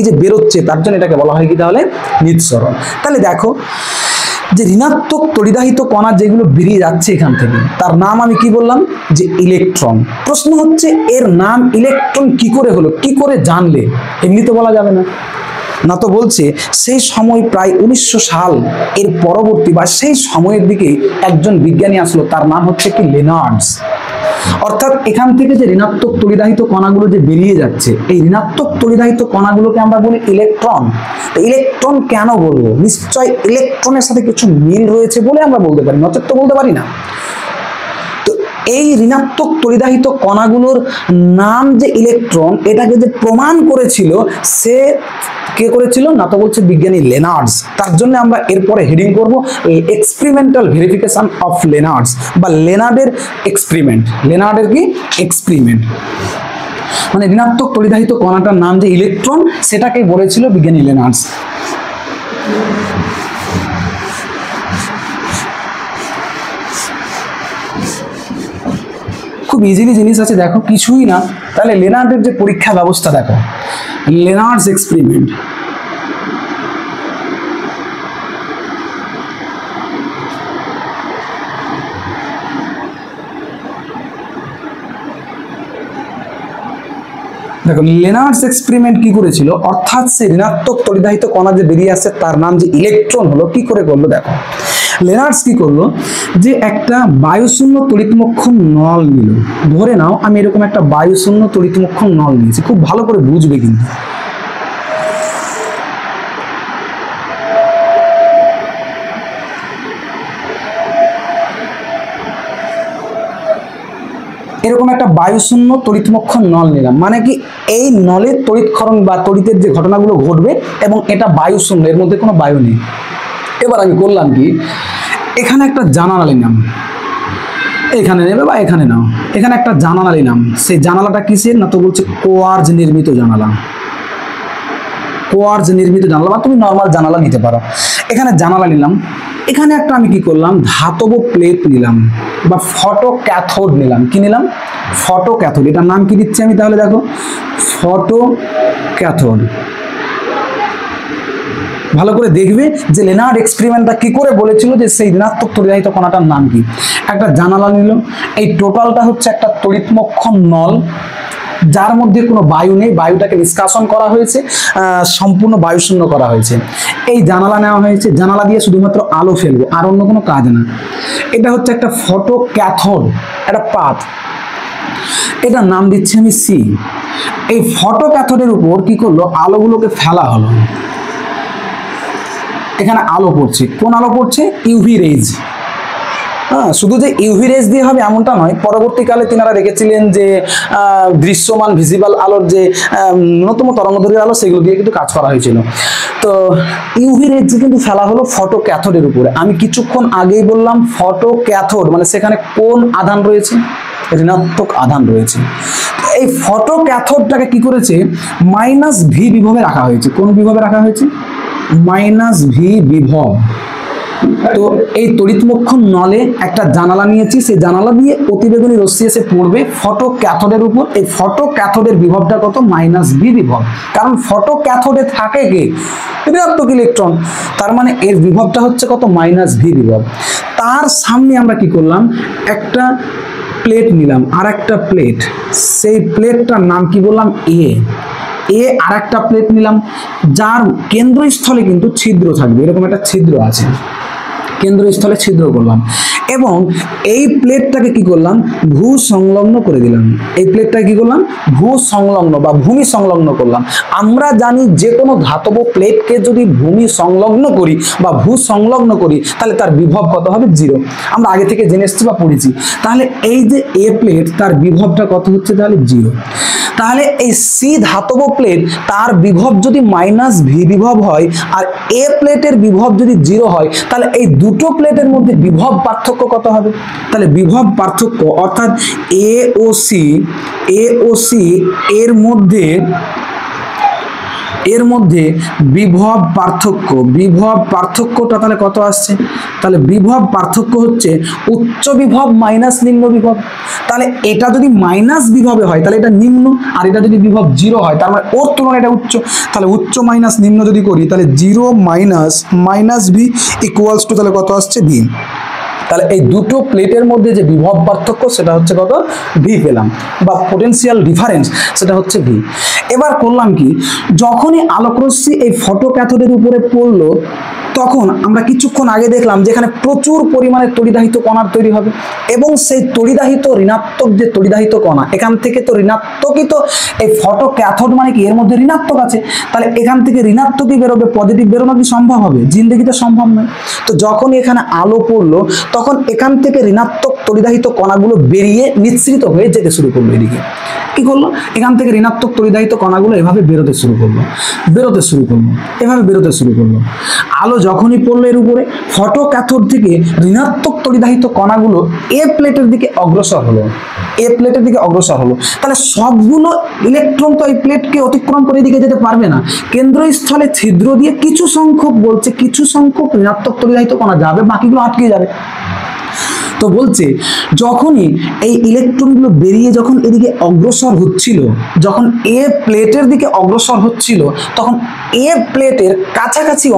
S1: যে বেরোচ্ছে তার জন্য এটাকে বলা হয় কি তাহলে? নিঃসরণ। তাহলে দেখো যে ঋণাত্মক তড়িদাহিত কণা যেগুলো বেরিয়ে যাচ্ছে এখান থেকে, তার নাম আমি কি বললাম? যে ইলেকট্রন। প্রশ্ন হচ্ছে এর নাম ইলেকট্রন কি করে হলো, কি করে জানলে? এমনি তো বলা যাবে না। না তো বলছে সেই সময় প্রায় 1900 সাল এর পরবর্তী বা সেই সময়ের দিকে একজন বিজ্ঞানী আসলো, তার নাম হচ্ছে কি লেনার্ডস। অর্থাৎ এখান থেকে যে ঋণাত্মক তড়িদাহিত কণাগুলো যে বেরিয়ে যাচ্ছে, এই ঋণাত্মক তড়িদাহিত কণাগুলোকে আমরা বলি ইলেকট্রন। ইলেকট্রন কেন বলবো? নিশ্চয় ইলেকট্রনের সাথে কিছু মিল রয়েছে বলে আমরা বলতে পারি, নচেত তো বলতে পারি না। তো এই ঋণাত্মক তড়িদাহিত কণাগুলোর নাম যে ইলেকট্রন, এটাকে যে প্রমাণ করেছিল, সে কে করেছিল? না তো বলছে বিজ্ঞানী লেনার্ডস। তার জন্য আমরা এরপরে হেডিং করব এক্সপেরিমেন্টাল ভেরিফিকেশন অফ লেনার্ডস বা লেনার্ডের এক্সপেরিমেন্ট। লেনার্ডের কি? এক্সপেরিমেন্ট। মানে ঋণাত্মক তড়িদাহিত কণাটার নাম যে ইলেকট্রন, সেটাকে বলেছিল বিজ্ঞানী লেনার্ডস। খুব ইজিলি জিনিস আছে, দেখো কিছুই না। তাহলে লেনার্ডের যে পরীক্ষা ব্যবস্থা দেখো, লেনার্ডস এক্সপেরিমেন্ট। দেখো লেনার্ডস এক্সপেরিমেন্ট কি করেছিল, অর্থাৎ সে ঋণাত্মক তড়িদাহিত কণা যে বেরিয়ে আসছে তার নাম যে ইলেকট্রন হলো, কি করে করলো দেখো। লেনার্ডস কি করলো, যে একটা বায়ুশূন্য তড়িৎমক্ষণ নল নিল। ধরে নাও আমি এরকম একটা বায়ুশূন্য তড়িৎমক্ষণ নল নিয়েছি, খুব ভালো করে বুঝবে কিন্তু। এরকম একটা বায়ুশূন্য তড়িৎমক্ষণ নল নিলাম, মানে কি এই নলের তড়িৎক্ষরণ বা তড়িতের যে ঘটনাগুলো ঘটবে, এবং এটা বায়ুশূন্য, এর মধ্যে কোনো বায়ু নেই। এবার আমি করলাম কি, এখানে একটা জানালা নিলাম, এখানে নেবে বা এখানে নাও, এখানে একটা জানালা নিলাম। সেই জানালাটা কিসের? না তো বলছে কোয়ার্জ নির্মিত জানালা। কোয়ার্জ নির্মিত জানালা বা তুমি নর্মাল জানালা নিতে পারো। এখানে জানালা নিলাম, এখানে একটা আমি কি করলাম, ধাতব প্লেট নিলাম বা ফটো ক্যাথোড নিলাম। কি নিলাম? Photo cathode. এটার নাম কি দিচ্ছি আমি তাহলে দেখো, ফটো ক্যাথোড। ভালো করে দেখবে যে লেনার্ড এক্সপেরিমেন্টটা কি করে বলেছিল যে সেই ঋণাত্মক তড়িদাহিত কণাটার নাম কি। একটা জানালা নিল, এই টোটালটা হচ্ছে একটা তড়িৎমক্ষণ নল, যার মধ্যে কোনো বায়ু নেই, বায়ুটাকে নিষ্কাশন করা হয়েছে, সম্পূর্ণ বায়ুশূন্য করা হয়েছে। এই জানালা নেওয়া হয়েছে, জানালা দিয়ে শুধুমাত্র আলো ফেলবো, আর অন্য কোনো কাজ না। এটা হচ্ছে একটা ফটো ক্যাথোড, একটা পাত, এটার নাম দিচ্ছি আমি সি। এই ফটো ক্যাথোডের উপর কি করলো, আলোগুলোকে ফেলা হলো। এখানে আলো পড়ছে, কোন আলো পড়ছে? UV rays. হ্যাঁ, শুধু যে ইউভি রেজ দিয়ে হবে এমনটা নয়, পরবর্তীকালে তিনারা রেখেছিলেন যে দৃশ্যমান ভিজিবল আলোর যে ন্যূনতম তরঙ্গদৈর্ঘ্যের আলো, সেগুলো দিয়ে কিন্তু কাজ করা হয়েছিল। তো ইউভি রেজ কিন্তু ফেলা হলো ফটো ক্যাথোডের উপরে। আমি কিছুক্ষণ আগেই বললাম ফটো ক্যাথোড মানে সেখানে কোন আধান রয়েছে? ঋণাত্মক আধান রয়েছে। এই ফটো ক্যাথোডটাকে কি করেছে, -v বিভবে রাখা হয়েছে। কোন বিভবে রাখা হয়েছে? -v বিভব। তো এই তড়িৎমক্ষণ নলে একটা জানালা নিয়েছি, সেই জানালা দিয়ে অতিবেগুনি রশ্মি এসে পড়বে ফটো ক্যাথোডের উপর। এই ফটো ক্যাথোডের বিভবটা কত? -v বিভব। কারণ ফটো ক্যাথোডে থাকে কি? ঋণাত্মক ইলেকট্রন, তার মানে এর বিভবটা হচ্ছে কত? -v বিভব। তার সামনে আমরা কি করলাম, একটা প্লেট নিলাম, আর একটা প্লেট, সেই প্লেটটার নাম কি বললাম? এ আর একটা প্লেট নিলাম, যার কেন্দ্রস্থলে কিন্তু ছিদ্র থাকবে, এরকম একটা ছিদ্র আছে। কেন্দ্রস্থলে ছিদ্র করলাম এবং এই প্লেটটাকে কি করলাম, ভূ সংলগ্ন করে দিলাম। এই প্লেটটা কি করলাম, ভূ সংলগ্ন বা ভূমি সংলগ্ন করলাম। আমরা জানি যে কোনো ধাতব প্লেটকে যদি ভূমি সংলগ্ন করি বা ভূ সংলগ্ন করি তাহলে তার বিভব কত হবে, 0। আমরা আগে থেকে জেনে এসেছি বা পড়েছি। তাহলে এই যে এ প্লেট তার বিভবটা কত হচ্ছে, তাহলে 0। তাহলে এই সি ধাতব প্লেট তার বিভব যদি -v বিভব হয় আর এ প্লেটের বিভব যদি 0 হয় তাহলে এই দুটো প্লেটের মধ্যে বিভব পার্থক্য কত হবে? তাহলে বিভব পার্থক্য অর্থাৎ এ ও সি এর মধ্যে বিভব পার্থক্যটা তাহলে কত আসছে? তাহলে বিভব পার্থক্য হচ্ছে উচ্চ বিভব মাইনাস নিম্ন বিভব। তাহলে এটা যদি মাইনাস বিভবে হয় তাহলে এটা নিম্ন, আর এটা যদি বিভব 0 হয় তার মানে ওর তুলনায় এটা উচ্চ। তাহলে উচ্চ মাইনাস নিম্ন যদি করি তাহলে 0 মাইনাস ভি ইকুয়ালস টু তাহলে কত আসছে, ভি। তাহলে এই দুটো প্লেটের মধ্যে যে বিভব পার্থক্য সেটা হচ্ছে কত, ভি পেলাম, বা পোটেনশিয়াল ডিফারেন্স সেটা হচ্ছে ভি। এবার করলাম কি, যখনই আলোকরশ্মি এই ফটো ক্যাথোডের উপরে পড়লো তখন আমরা কিছুক্ষণ আগে দেখলাম যেখানে প্রচুর পরিমাণে তড়িদাহিত কণার তৈরি হবে এবং সেই তড়িদাহিত ঋণাত্মক যে তড়িদাহিত কণা, এখান থেকে তো ঋণাত্মকই, তো এই ফটো ক্যাথোড মানে কি এর মধ্যে ঋণাত্মক আছে, তাহলে এখান থেকে ঋণাত্মকই বেরোবে, পজিটিভ বেরোনো কি সম্ভব হবে? জিন্দেগিতে সম্ভব নয়। তো যখন এখানে আলো পড়লো তখন এখান থেকে ঋণাত্মক তড়িদাহিত কণাগুলো বেরিয়ে নিঃসৃত হয়ে যেতে শুরু করলো। এদিকে কি করলো, এখান থেকে ঋণাত্মক তড়িদাহিত কণাগুলো এভাবে বেরোতে শুরু করলো, এভাবে বেরোতে শুরু করলো। আলো যখনই পড়লো এর উপরে, ফটো ক্যাথোড থেকে ঋণাত্মক তড়িদাহিত কণাগুলো এ প্লেটের দিকে অগ্রসর হলো, তাহলে সবগুলো ইলেকট্রন তো এই প্লেটকে অতিক্রম করে এদিকে যেতে পারবে না। কেন্দ্রস্থলে ছিদ্র দিয়ে কিছু সংখ্যক ঋণাত্মক তড়িদাহিত কণা যাবে, বাকিগুলো আটকে যাবে। তো বলছে যখনই এই ইলেকট্রনগুলো বেরিয়ে যখন এদিকে অগ্রসর হচ্ছিল, যখন এ প্লেটের দিকে অগ্রসর হচ্ছিল তখন এ প্লেটের কাছাকাছি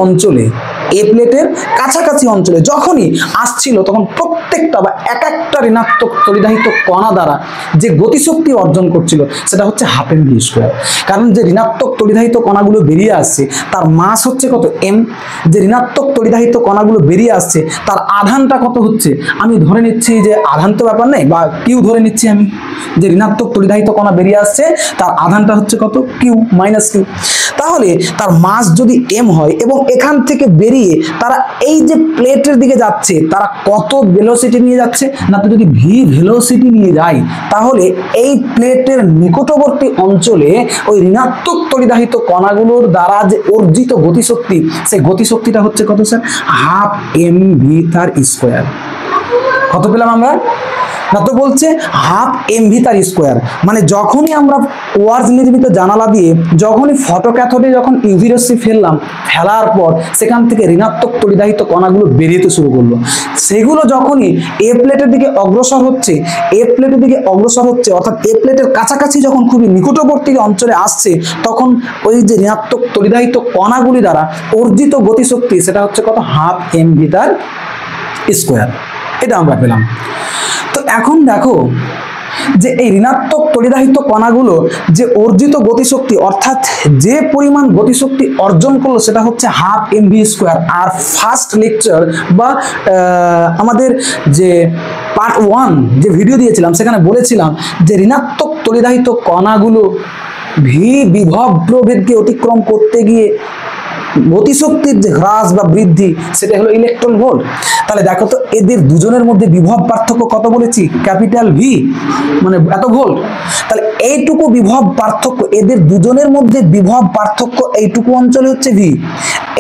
S1: অঞ্চলে যখনই আসছিল তখন প্রত্যেকটা বা এক একটা ঋণাত্মক তড়িদাহিত কণা দ্বারা যে গতিশক্তি অর্জন করছিল সেটা হচ্ছে ½ m²। কারণ যে ঋণাত্মক তড়িদাহিত কণাগুলো বেরিয়ে আসছে তার মাস হচ্ছে কত, m। যে ঋণাত্মক তড়িদাহিত কণাগুলো বেরিয়ে আসছে তার আধানটা কত হচ্ছে, আমি ধরে নিচ্ছি যে আধান তো ব্যাপার নেই, বা কিউ ধরে নিচ্ছি আমি, যে ঋণাত্মক তড়িদাহিত কণা বেরিয়ে আসছে তার আধানটা হচ্ছে কত, কিউ, -q। তাহলে তার মাস যদি m হয় এবং এখান থেকে বেরিয়ে তারা এই যে প্লেটের দিকে যাচ্ছে তারা কত ভেলোসিটি নিয়ে যাচ্ছে না, তো যদি ভি ভেলোসিটি নিয়ে যায় তাহলে এই প্লেটের নিকটবর্তী অঞ্চলে ওই ঋণাত্মক তড়িদাহিত কণাগুলোর দ্বারা যে অর্জিত গতিশক্তি, সেই গতিশক্তিটা হচ্ছে কত স্যার, ½ mv তার স্কোয়ার। কত পেলাম আমরা না, তো বলছে ½ mv তার স্কোয়ার। মানে যখনই আমরা কোয়ার্টজ নির্মিত জানালা দিয়ে যখনই ফটো ক্যাথোডে যখন ইউভি রশ্মি ফেলার পর সেখান থেকে ঋণাত্মক তড়িদাহিত কণাগুলো বেরিয়ে শুরু করলো, সেগুলো যখনই এ প্লেটের দিকে অগ্রসর হচ্ছে অর্থাৎ এ প্লেটের কাছাকাছি যখন খুবই নিকটবর্তী অঞ্চলে আসছে তখন ওই যে ঋণাত্মক তড়িদাহিত কণাগুলি দ্বারা অর্জিত গতিশক্তি সেটা হচ্ছে কত, ½ mv তার স্কোয়ার। এটা আমরা পেলাম। তো এখন দেখো যে এই ঋণাত্মক তড়িদাহিত কণাগুলো যে অর্জিত গতিশক্তি অর্থাৎ যে পরিমাণ গতিশক্তি অর্জন করলো সেটা হচ্ছে ½ mv²। আর ফার্স্ট লেকচার বা আমাদের যে পার্ট 1 যে ভিডিও দিয়েছিলাম সেখানে বলেছিলাম যে ঋণাত্মক তড়িদাহিত কণাগুলো ভি বিভব প্রভেদকে অতিক্রম করতে গিয়ে গতিশক্তির যে হ্রাস বা বৃদ্ধি সেটা হলো ইলেকট্রন ভোল্ট। তাহলে দেখো তো এদের দুজনের মধ্যে বিভব পার্থক্য কত বলেছি, ক্যাপিটাল ভি, মানে এত ভোল্ট। তাহলে এইটুকু বিভব পার্থক্য, এদের দুজনের মধ্যে বিভব পার্থক্য এইটুকু অঞ্চলে হচ্ছে ভি।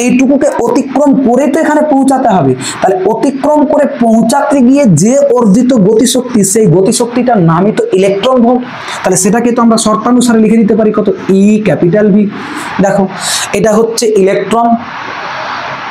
S1: এইটুকুকে অতিক্রম করে তো এখানে পৌঁছাতে হবে, তাহলে অতিক্রম করে পৌঁছাতে গিয়ে যে অর্জিত গতিশক্তি সেই গতিশক্তিটার নামই তো ইলেকট্রন ভোল্ট। তাহলে সেটাকে তো আমরা শর্তানুসারে লিখে দিতে পারি কত, ই ক্যাপিটাল ভি। দেখো এটা হচ্ছে ইলেকট্রন,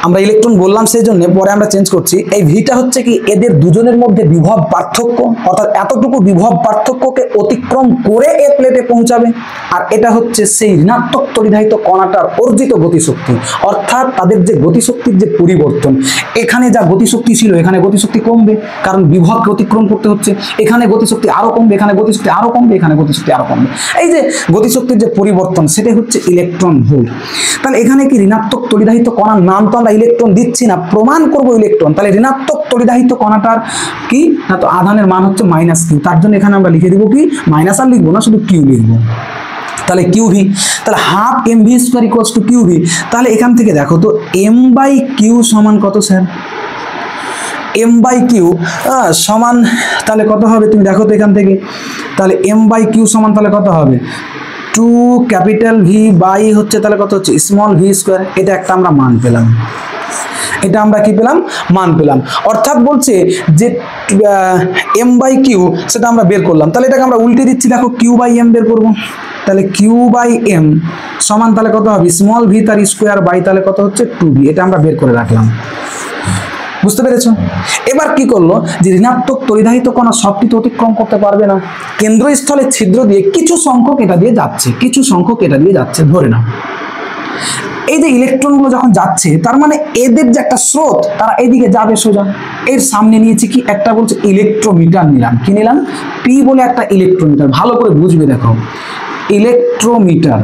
S1: আমরা ইলেকট্রন বললাম সেই জন্য, পরে আমরা চেঞ্জ করছি। এই ভিটা হচ্ছে কি এদের দুজনের মধ্যে বিভব পার্থক্য, অর্থাৎ এতটুকু বিভব পার্থক্যকে অতিক্রম করে এ প্লেটে পৌঁছাবে। আর এটা হচ্ছে সেই ঋণাত্মক তড়িদাহিত কণাটার অর্জিত গতিশক্তি, অর্থাৎ তাদের যে গতিশক্তির যে পরিবর্তন, এখানে যা গতিশক্তি ছিল এখানে গতিশক্তি কমবে কারণ বিভবকে অতিক্রম করতে হচ্ছে, এখানে গতিশক্তি আরো কমবে, এখানে গতিশক্তি আরো কমবে, এখানে গতিশক্তি আরো কমবে। এই যে গতিশক্তির যে পরিবর্তন সেটা হচ্ছে ইলেকট্রন ভোল্ট। তাহলে এখানে কি ঋণাত্মক তড়িদাহিত কণার নাম তো আমরা ইলেকট্রন দিচ্ছি না, প্রমাণ করব ইলেকট্রন, তাহলে ঋণাত্মক তড়িদাহিত কণাটার কি না, তো আধানের মান হচ্ছে মাইনাস কিউ। তার জন্য এখানে আমরা লিখে দিব কি, মাইনাস আর লিখবো না, শুধু কিউ লিখবো। তাহলে কিউভি, তাহলে half M V square equals to Q V. তাহলে এখান থেকে দেখো তো এম বাই কিউ সমান কত স্যার, এম বাই কিউ সমান তাহলে কত হবে তুমি দেখো তো এখান থেকে, তাহলে এম বাই কিউ সমান তাহলে কত হবে, 2 ক্যাপিটাল ভি বাই হচ্ছে তাহলে কত হচ্ছে স্মল ভি স্কোয়ার। এটা একটা আমরা মান পেলাম, এটা আমরা কি পেলাম, মান পেলাম। অর্থাৎ বলছে যে এম বাই কিউ সেটা আমরা বের করলাম, তাহলে এটাকে আমরা উল্টে দিচ্ছি, দেখো কিউ বাই এম বের করবো, তাহলে কিউ বাই এম সমান তাহলে কত হবে স্মল ভি তার স্কোয়ার বাই তাহলে কত হচ্ছে 2ভি। এটা আমরা বের করে রাখলাম, বুঝতে পেরেছ? এবার কি করলো, যে ঋণাত্মক তড়িদাহিত কণা সবটি তো অতিক্রম করতে পারবে না, কেন্দ্রস্থলে ছিদ্র দিয়ে কিছু সংখ্যক এটা দিয়ে যাচ্ছে, কিছু সংখ্যক এটা দিয়ে যাচ্ছে, ধরে নাও এই যে ইলেকট্রনগুলো যখন যাচ্ছে, তার মানে এদের যে একটা স্রোত তারা এইদিকে যাবে সোজা। এর সামনে নিয়েছি কি, একটা বলছে ইলেকট্রোমিটার নিলাম, কি নিলাম, পি বলে একটা ইলেকট্রোমিটার, ভালো করে বুঝবে দেখো, ইলেকট্রোমিটার,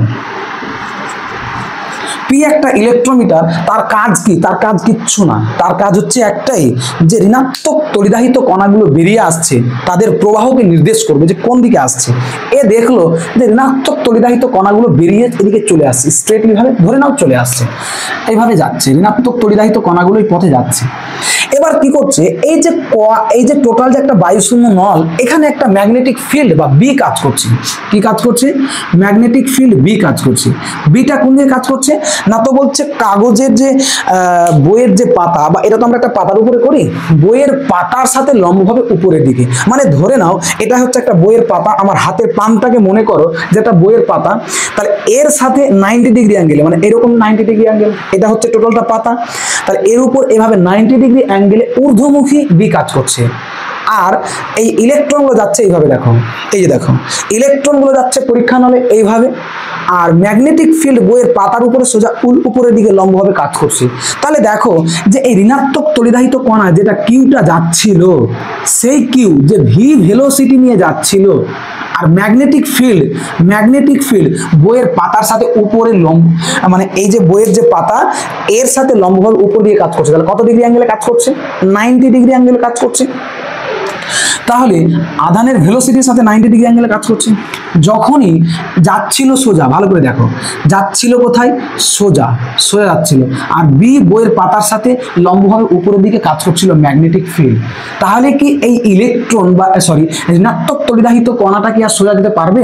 S1: পি একটা ইলেকট্রোমিটার। তার কাজ কি, তার কাজ কিচ্ছু না, তার কাজ হচ্ছে একটাই, যে ঋণাত্মক তড়িদাহিত কণাগুলো বেরিয়ে আসছে তাদের প্রবাহকে নির্দেশ করবে যে কোন দিকে আসছে। এ দেখলো যে ঋণাত্মক তড়িদাহিত কণাগুলো বেরিয়ে এদিকে চলে আসছে, স্ট্রেটলি ভাবে ধরে নাও চলে আসছে, এইভাবে যাচ্ছে, ঋণাত্মক তড়িদাহিত কণাগুলো এই পথে যাচ্ছে। এবার কি করছে, এই যে টোটাল যে একটা বায়ুশূন্য নল, এখানে একটা ম্যাগনেটিক ফিল্ড বা বি কাজ করছে। কি কাজ করছে, ম্যাগনেটিক ফিল্ড বি কাজ করছে। বিটা কোন দিকে কাজ করছে না, তো বলছে কাগজের যে বইয়ের যে পাতা, বা এটা তো আমরা একটা পাতার উপরে করি, বইয়ের পাতার সাথে লম্বভাবে উপরের দিকে, মানে ধরে নাও এটা হচ্ছে একটা বইয়ের পাতা, আমার হাতের পানটাকে মনে করো যেটা বইয়ের পাতা, তাহলে এর সাথে 90 ডিগ্রি অ্যাঙ্গেলে, মানে এরকম 90 ডিগ্রি অ্যাঙ্গেল, এটা হচ্ছে টোটালটা পাতা, তাহলে এর উপর এভাবে 90 ডিগ্রি অ্যাঙ্গেলে ঊর্ধ্বমুখী বি কাজ করছে। আর এই ইলেকট্রনগুলো যাচ্ছে এইভাবে, দেখো এই যে দেখো ইলেকট্রনগুলো যাচ্ছে পরীক্ষা নলে এইভাবে, আর ম্যাগনেটিক ফিল্ড বইয়ের পাতার উপরে সোজা উপরের দিকে লম্বভাবে কাজ করছে। তাহলে দেখো যে এই ঋণাত্মক তড়িদাহিত কণা যেটা কিউটা যাচ্ছিল, সেই কিউ যে ভি ভেলোসিটি নিয়ে যাচ্ছিল, আর ম্যাগনেটিক ফিল্ড বইয়ের পাতার সাথে উপরে মানে এই যে বইয়ের যে পাতা এর সাথে লম্বভাবে উপর দিয়ে কাজ করছে, তাহলে কত ডিগ্রি অ্যাঙ্গেলে কাজ করছে, 90 ডিগ্রি অ্যাঙ্গেলে কাজ করছে। তাহলে আধানের ভেলোসিটির সাথে 90 ডিগ্রি অ্যাঙ্গেলে কাজ করছে। যখনই যাচ্ছিল সোজা, ভালো করে দেখো, যাচ্ছিল কোথায়, সোজা যাচ্ছিল, আর বি বইয়ের পাতার সাথে লম্বভাবে উপরের দিকে কাজ করছিল ম্যাগনেটিক ফিল্ড। তাহলে কি এই ইলেকট্রন বা ঋণাত্মক তড়িদাহিত কণাটা কি আর সোজা যেতে পারবে?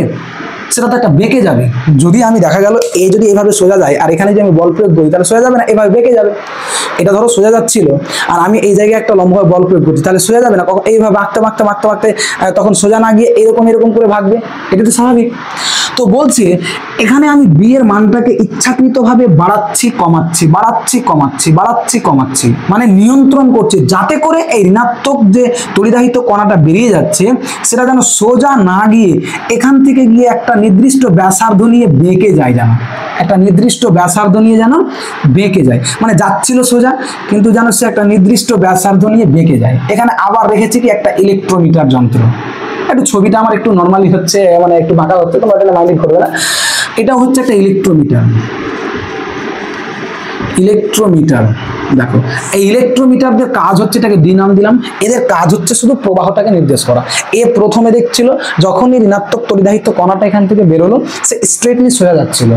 S1: সেটা তো একটা বেঁকে যাবে। যদি আমি দেখা গেল এই যদি এইভাবে সোজা যায়, আর এখানে যে আমি বল প্রয়োগ করি, তাহলে সোজা যাবে না, এভাবে বেঁকে যাবে। এটা ধরো সোজা যাচ্ছিল, আর আমি এই জায়গায় একটা লম্বভাবে বল প্রয়োগ করছি, তাহলে সোজা যাবে না, এইভাবে মাখতে তখন সোজা না গিয়ে এরকম করে ভাগবে, এটা তো স্বাভাবিক। তো বলছে এখানে আমি বি এর মানটাকে ইচ্ছাকৃতভাবে বাড়াচ্ছি, মানে নিয়ন্ত্রণ করছি, যাতে করে এই ঋণাত্মক যে তড়িদাহিত কণাটা বেরিয়ে যাচ্ছে সেটা যেন সোজা না গিয়ে এখান থেকে গিয়ে একটা নির্দিষ্ট ব্যাসার্ধ নিয়ে বেঁকে যায়, যেন একটা নির্দিষ্ট ব্যাসার্ধ নিয়ে যেন বেঁকে যায়, মানে যাচ্ছিল সোজা কিন্তু যেন সে একটা নির্দিষ্ট ব্যাসার্ধ নিয়ে বেঁকে যায়। এখানে আবার রেখেছি কি একটা ইলেকট্রোমিটার যন্ত্র, একটু ছবিটা আমার একটু নর্মালি হচ্ছে, মানে একটু বাঁকা হচ্ছে, তোমরা এটা মাইন্ড করবে না। এটা হচ্ছে একটা ইলেকট্রোমিটার। দেখো এই ইলেকট্রোমিটারদের কাজ হচ্ছে, এটাকে ডি নাম দিলাম, এদের কাজ হচ্ছে শুধু প্রবাহটাকে নির্দেশ করা। এ প্রথমে দেখছিল যখনই ঋণাত্মক তড়িদাহিত কণাটা এখান থেকে বেরোলো, সে স্ট্রেটলি সোজা যাচ্ছিল,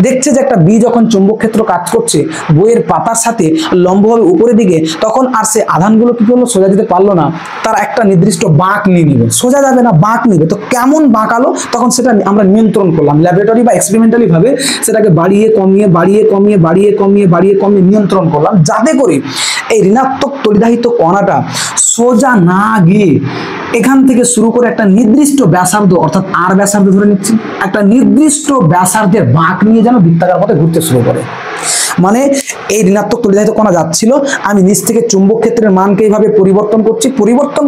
S1: দেখছে যে একটা বি যখন চুম্বক ক্ষেত্র কাজ করছে বইয়ের পাতার সাথে লম্বভাবে উপরের দিকে, তখন আর সে আধানগুলো কি করলো, সোজা যেতে পারলো না, তার একটা নির্দিষ্ট বাঁক নিয়ে নিল, সোজা যাবে না, বাঁক নিবে। তো কেমন বাঁকালো, তখন সেটা আমরা নিয়ন্ত্রণ করলাম ল্যাবরেটরি বা এক্সপেরিমেন্টালি ভাবে, সেটাকে বাড়িয়ে কমিয়ে নিয়ন্ত্রণ করলাম, যাতে করে এই ঋণাত্মক তড়িদাহিত কণাটা সোজা না গিয়ে এখান থেকে শুরু করে একটা নির্দিষ্ট ব্যাসার্ধ, অর্থাৎ আর ব্যাসার্ধ ধরে নিচ্ছি, একটা নির্দিষ্ট ব্যাসার্ধের বাঁক নিয়ে যেন বৃত্তাকার পথে ঘুরতে শুরু করে। মানে এই ঋণাত্মক তড়িদাহিত কণা যাচ্ছিল, আমি নিচ থেকে চুম্বক ক্ষেত্রের মানকে এইভাবে পরিবর্তন করছি, পরিবর্তন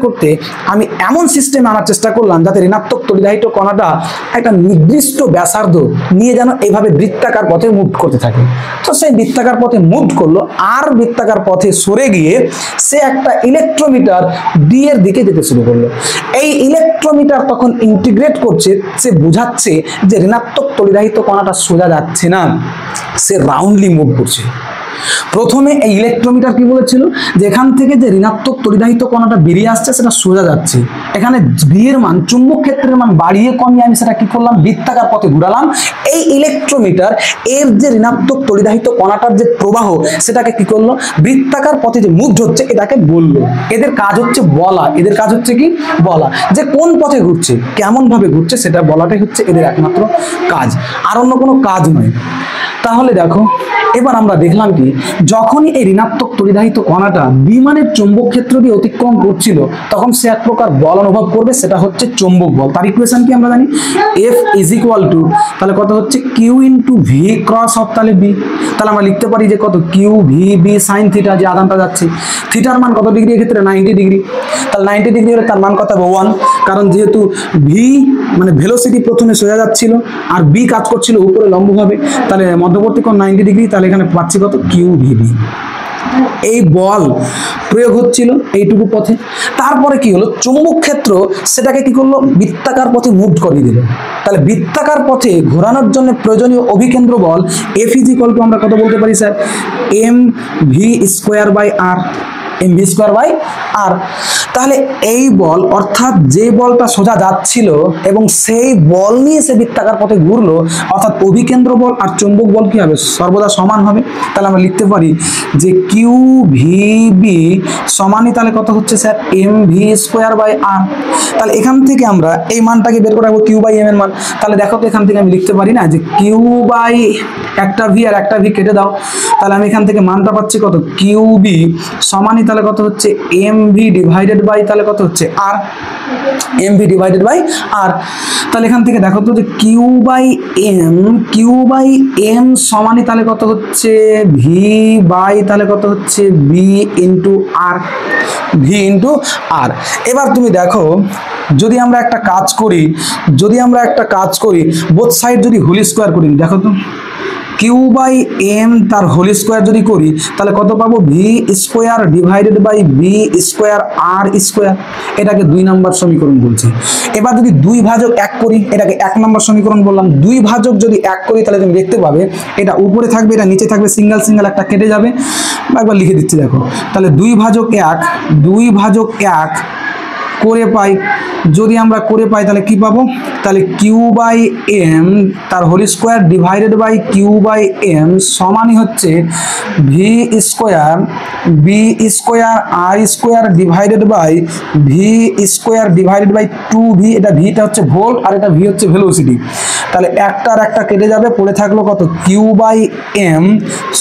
S1: করতে আমি এমন সিস্টেমে আনার চেষ্টা করলাম যাতে ঋণাত্মক তড়িদাহিত কণাটা একটা নির্দিষ্ট ব্যাসার্ধ নিয়ে যেন এইভাবে বৃত্তাকার পথে মুভ করতে থাকে। তো সেই বৃত্তাকার পথে মুভ করলো, আর বৃত্তাকার পথে সরে গিয়ে সে একটা ইলেকট্রোমিটার ডি এর দিকে যেতে শুরু করলো। এই ইলেকট্রোমিটার তখন ইন্টিগ্রেট করছে, সে বোঝাচ্ছে যে ঋণাত্মক তড়িদাহিত কণাটা সোজা যাচ্ছে না, সে রাউন্ডলি মুভ করছে। প্রথমে এই ইলেকট্রোমিটার কি বলেছিল যে এখান থেকে যে ঋণাত্মক তড়িদাহিত কণাটা বেরিয়ে আসছে সেটা সোজা যাচ্ছে, এখানে ভি এর মান চুম্বক ক্ষেত্রের মান বাড়িয়ে কমিয়ে আমি সেটা কি করলাম বৃত্তাকার পথে ঘুরালাম। এই ইলেকট্রোমিটার এর যে ঋণাত্মক তড়িদাহিত কণাটার যে প্রবাহ সেটাকে কি করলো বৃত্তাকার পথে যে মুভ হচ্ছে এটাকে বললো। এদের কাজ হচ্ছে বলা, এদের কাজ হচ্ছে কি বলা যে কোন পথে ঘুরছে কেমন ভাবে ঘুরছে সেটা বলাটাই হচ্ছে এদের একমাত্র কাজ, আর অন্য কোনো কাজ নয়। তাহলে দেখো এবার আমরা দেখলাম কি যখনই এই ঋণাত্মক তড়িদাহিত কণাটা বিমানের চৌম্বক ক্ষেত্র দিয়ে অতিক্রম করছিল তখন সে এক প্রকার বল অনুভব করবে, সেটা হচ্ছে চৌম্বক বল। তার ইকুয়েশন কি আমরা জানি F ইজ ইকুয়াল টু তাহলে কত হচ্ছে Q into V cross of তাহলে বি, তাহলে আমরা লিখতে পারি যে কত Q V B sine theta, যে আদানটা যাচ্ছে থিটার মান কত ডিগ্রি এক্ষেত্রে 90 ডিগ্রি, তাহলে 90 ডিগ্রি হলে তার মান কত হবে 1, কারণ যেহেতু ভি মানে ভেলোসিটি প্রথমে সোজা যাচ্ছিল আর বি কাজ করছিল উপরে লম্বভাবে, তাহলে মধ্যবর্তী কোণ 90 ডিগ্রি, তাহলে এখানে পাচ্ছি কত কিউ ভিবি। এই বল প্রয়োগ হচ্ছিল এইটুকু পথে, তারপরে কি হলো চুম্বক ক্ষেত্র সেটাকে কি করলো বৃত্তাকার পথে মুভ করিয়ে দিল। তাহলে বৃত্তাকার পথে ঘোরানোর জন্য প্রয়োজনীয় অভিকেন্দ্র বল এফ ইজ ইকুয়াল টু আমরা কত বলতে পারি sir M V square by R, M V square by R. তাহলে এই বল অর্থাৎ যে বলটা সোজা যাচ্ছিল এবং সেই বল নিয়ে সে বৃত্তাকার পথে ঘুরলো, অর্থাৎ অভিকেন্দ্র বল আর চুম্বক বল কি হবে সর্বদা সমান হবে। তাহলে আমরা লিখতে পারি যে কিউ ভি বি সমানই তাহলে কত হচ্ছে sir M V square by R. তাহলে এখান থেকে আমরা এই মানটাকে বের করে রাখবো কিউ বাই এম এর মান। তাহলে দেখো তো এখান থেকে আমি লিখতে পারি না যে কিউ বাই একটা ভি আর একটা ভি কেটে দাও, তাহলে আমি এখান থেকে মানটা পাচ্ছি কত কিউ বি সমানই তাহলে কত হচ্ছে এম ভি ডিভাইডেড বাই তাহলে কত হচ্ছে আর, M V divided by R. তাহলে এখান থেকে দেখো তো যে কিউ বাই এম সমানই তাহলে কত হচ্ছে ভি বাই তাহলে কত হচ্ছে B into R, V into R. এবার তুমি দেখো যদি আমরা একটা কাজ করি বোথ সাইড যদি হোল স্কোয়ার করি, দেখো তো কিউ বাই এম তার হোল স্কোয়ার যদি করি তাহলে কত পাবো V square divided by B square R square, এটাকে 2 নম্বর সমীকরণ বলছি। এবার যদি 2 ভাজক 1 করি এটাকে 1 নম্বর সমীকরণ বললাম। 2 ভাজক যদি 1 করি তাহলে তুমি দেখতে পাবে এটা উপরে থাকবে এটা নিচে থাকবে, সিঙ্গেল সিঙ্গেল একটা কেটে যাবে। একবার লিখে দিচ্ছি দেখো, তাহলে 2 ভাজক 1 করে পাই, যদি আমরা করে পাই তাহলে কি পাবো তাহলে কিউ বাই এম তার whole square divided by Q by M সমানই হচ্ছে V square B square R square divided by V square divided by 2 V, এটা ভিটা হচ্ছে ভোল্ট আর এটা ভি হচ্ছে ভেলোসিটি। তাহলে একটার একটা কেটে যাবে, পড়ে থাকলো কত কিউ বাই এম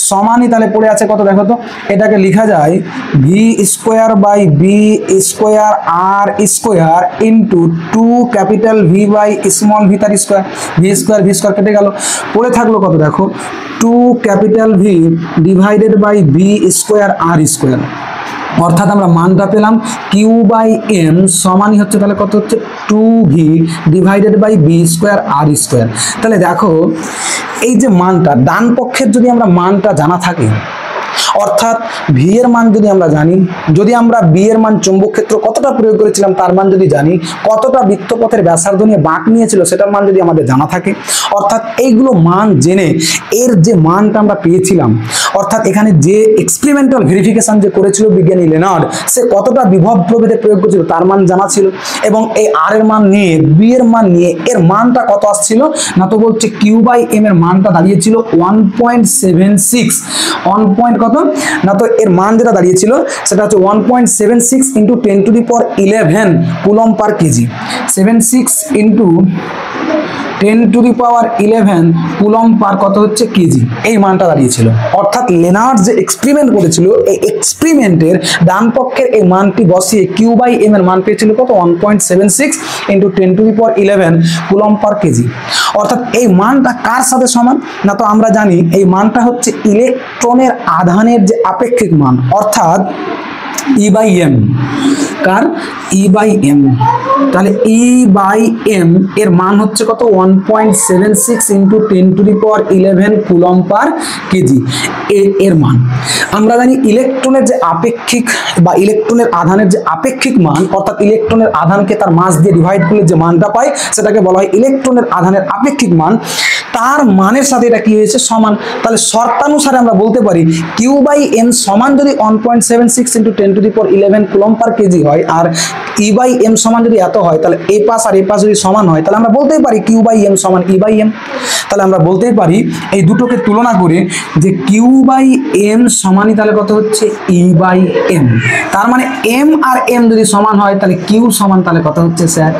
S1: সমানই তাহলে পড়ে আছে কত দেখো তো, এটাকে লেখা যায় V square by B square R square into 2 capital V by small V তার স্কোয়ার, ভি স্কোয়ার কেটে গেল, পড়ে থাকলো কত দেখো 2 capital V divided by B square R square. অর্থাৎ আমরা মানটা পেলাম কিউ বাই এম সমানই হচ্ছে তাহলে কত হচ্ছে 2 V divided by B square R square. তাহলে দেখো এই যে মানটা ডান পক্ষের যদি আমরা মানটা জানা থাকে, অর্থাৎ ভি এর মান যদি আমরা জানি, যদি আমরা বি এর মান চৌম্বক ক্ষেত্র কতটা প্রয়োগ করেছিলাম তার মান যদি জানি, কতটা বৃত্তপথের ব্যাসার্ধ নিয়ে বাঁক নিয়েছিল সেটার মান যদি আমাদের জানা থাকে, অর্থাৎ এইগুলো মান জেনে এর যে মানটা আমরা পেয়েছিলাম, অর্থাৎ এখানে যে এক্সপেরিমেন্টাল ভেরিফিকেশন যে করেছিল বিজ্ঞানী লেনার্ড সে কতটা বিভব প্রভেদে প্রয়োগ করেছিল তার মান জানা ছিল, এবং এই আর এর মান নিয়ে বি এর মান নিয়ে এর মানটা কত আসছিল না তো বলছে কিউ বাই এম এর মানটা দাঁড়িয়েছিল 1.76, 1 কত না তো এর মান যেটা দাঁড়িয়েছিল সেটা হচ্ছে 1.76 ইন্টু 10⁻11 কুলম পার কেজি, 76 ইন্টু 10⁻11 কুলম পার কত হচ্ছে কেজি, এই মানটা দাঁড়িয়েছিল। অর্থাৎ লেনার্ড যে এক্সপেরিমেন্ট করেছিল এই এক্সপেরিমেন্টের ডান পক্ষের এই মানটি বসিয়ে কিউ বাই এম এর মান পেয়েছিল কত 1.76 ইন্টু 10⁻11 কুলম পার কেজি। অর্থাৎ এই মানটা কার সাথে সমান না তো আমরা জানি এই মানটা হচ্ছে ইলেকট্রনের আধানের যে আপেক্ষিক মান, অর্থাৎ ই বাই এম, কার ই বাই এম। তাহলে ই বাই এম এর মান হচ্ছে কত 1.76 ইন্টু 10⁻11 কুলম পার কেজি এর মান। আমরা জানি ইলেকট্রনের যে আপেক্ষিক বা ইলেকট্রনের আধানের যে আপেক্ষিক মান, অর্থাৎ ইলেকট্রনের আধানকে তার মাস দিয়ে ডিভাইড করলে যে মানটা পাই সেটাকে বলা হয় ইলেকট্রনের আধানের আপেক্ষিক মান। তার মানের সাথে এটা কি হয়েছে সমান। তাহলে শর্তানুসারে আমরা বলতে পারি Q/n সমান যদি 1.76 × 10⁻11 কুলম্ব পার কেজি হয় আর E/m সমান যদি এত হয়, তাহলে এ পাশ আর এ পাশ যদি সমান হয়, তাহলে আমরা বলতেই পারি Q/m সমান E/m। তাহলে আমরা বলতেই পারি এই দুটোকে তুলনা করে যে Q/m সমানই তাহলে কত হচ্ছে E/m। তার মানে m আর m যদি সমান হয় তাহলে Q সমান তাহলে কত হচ্ছে স্যার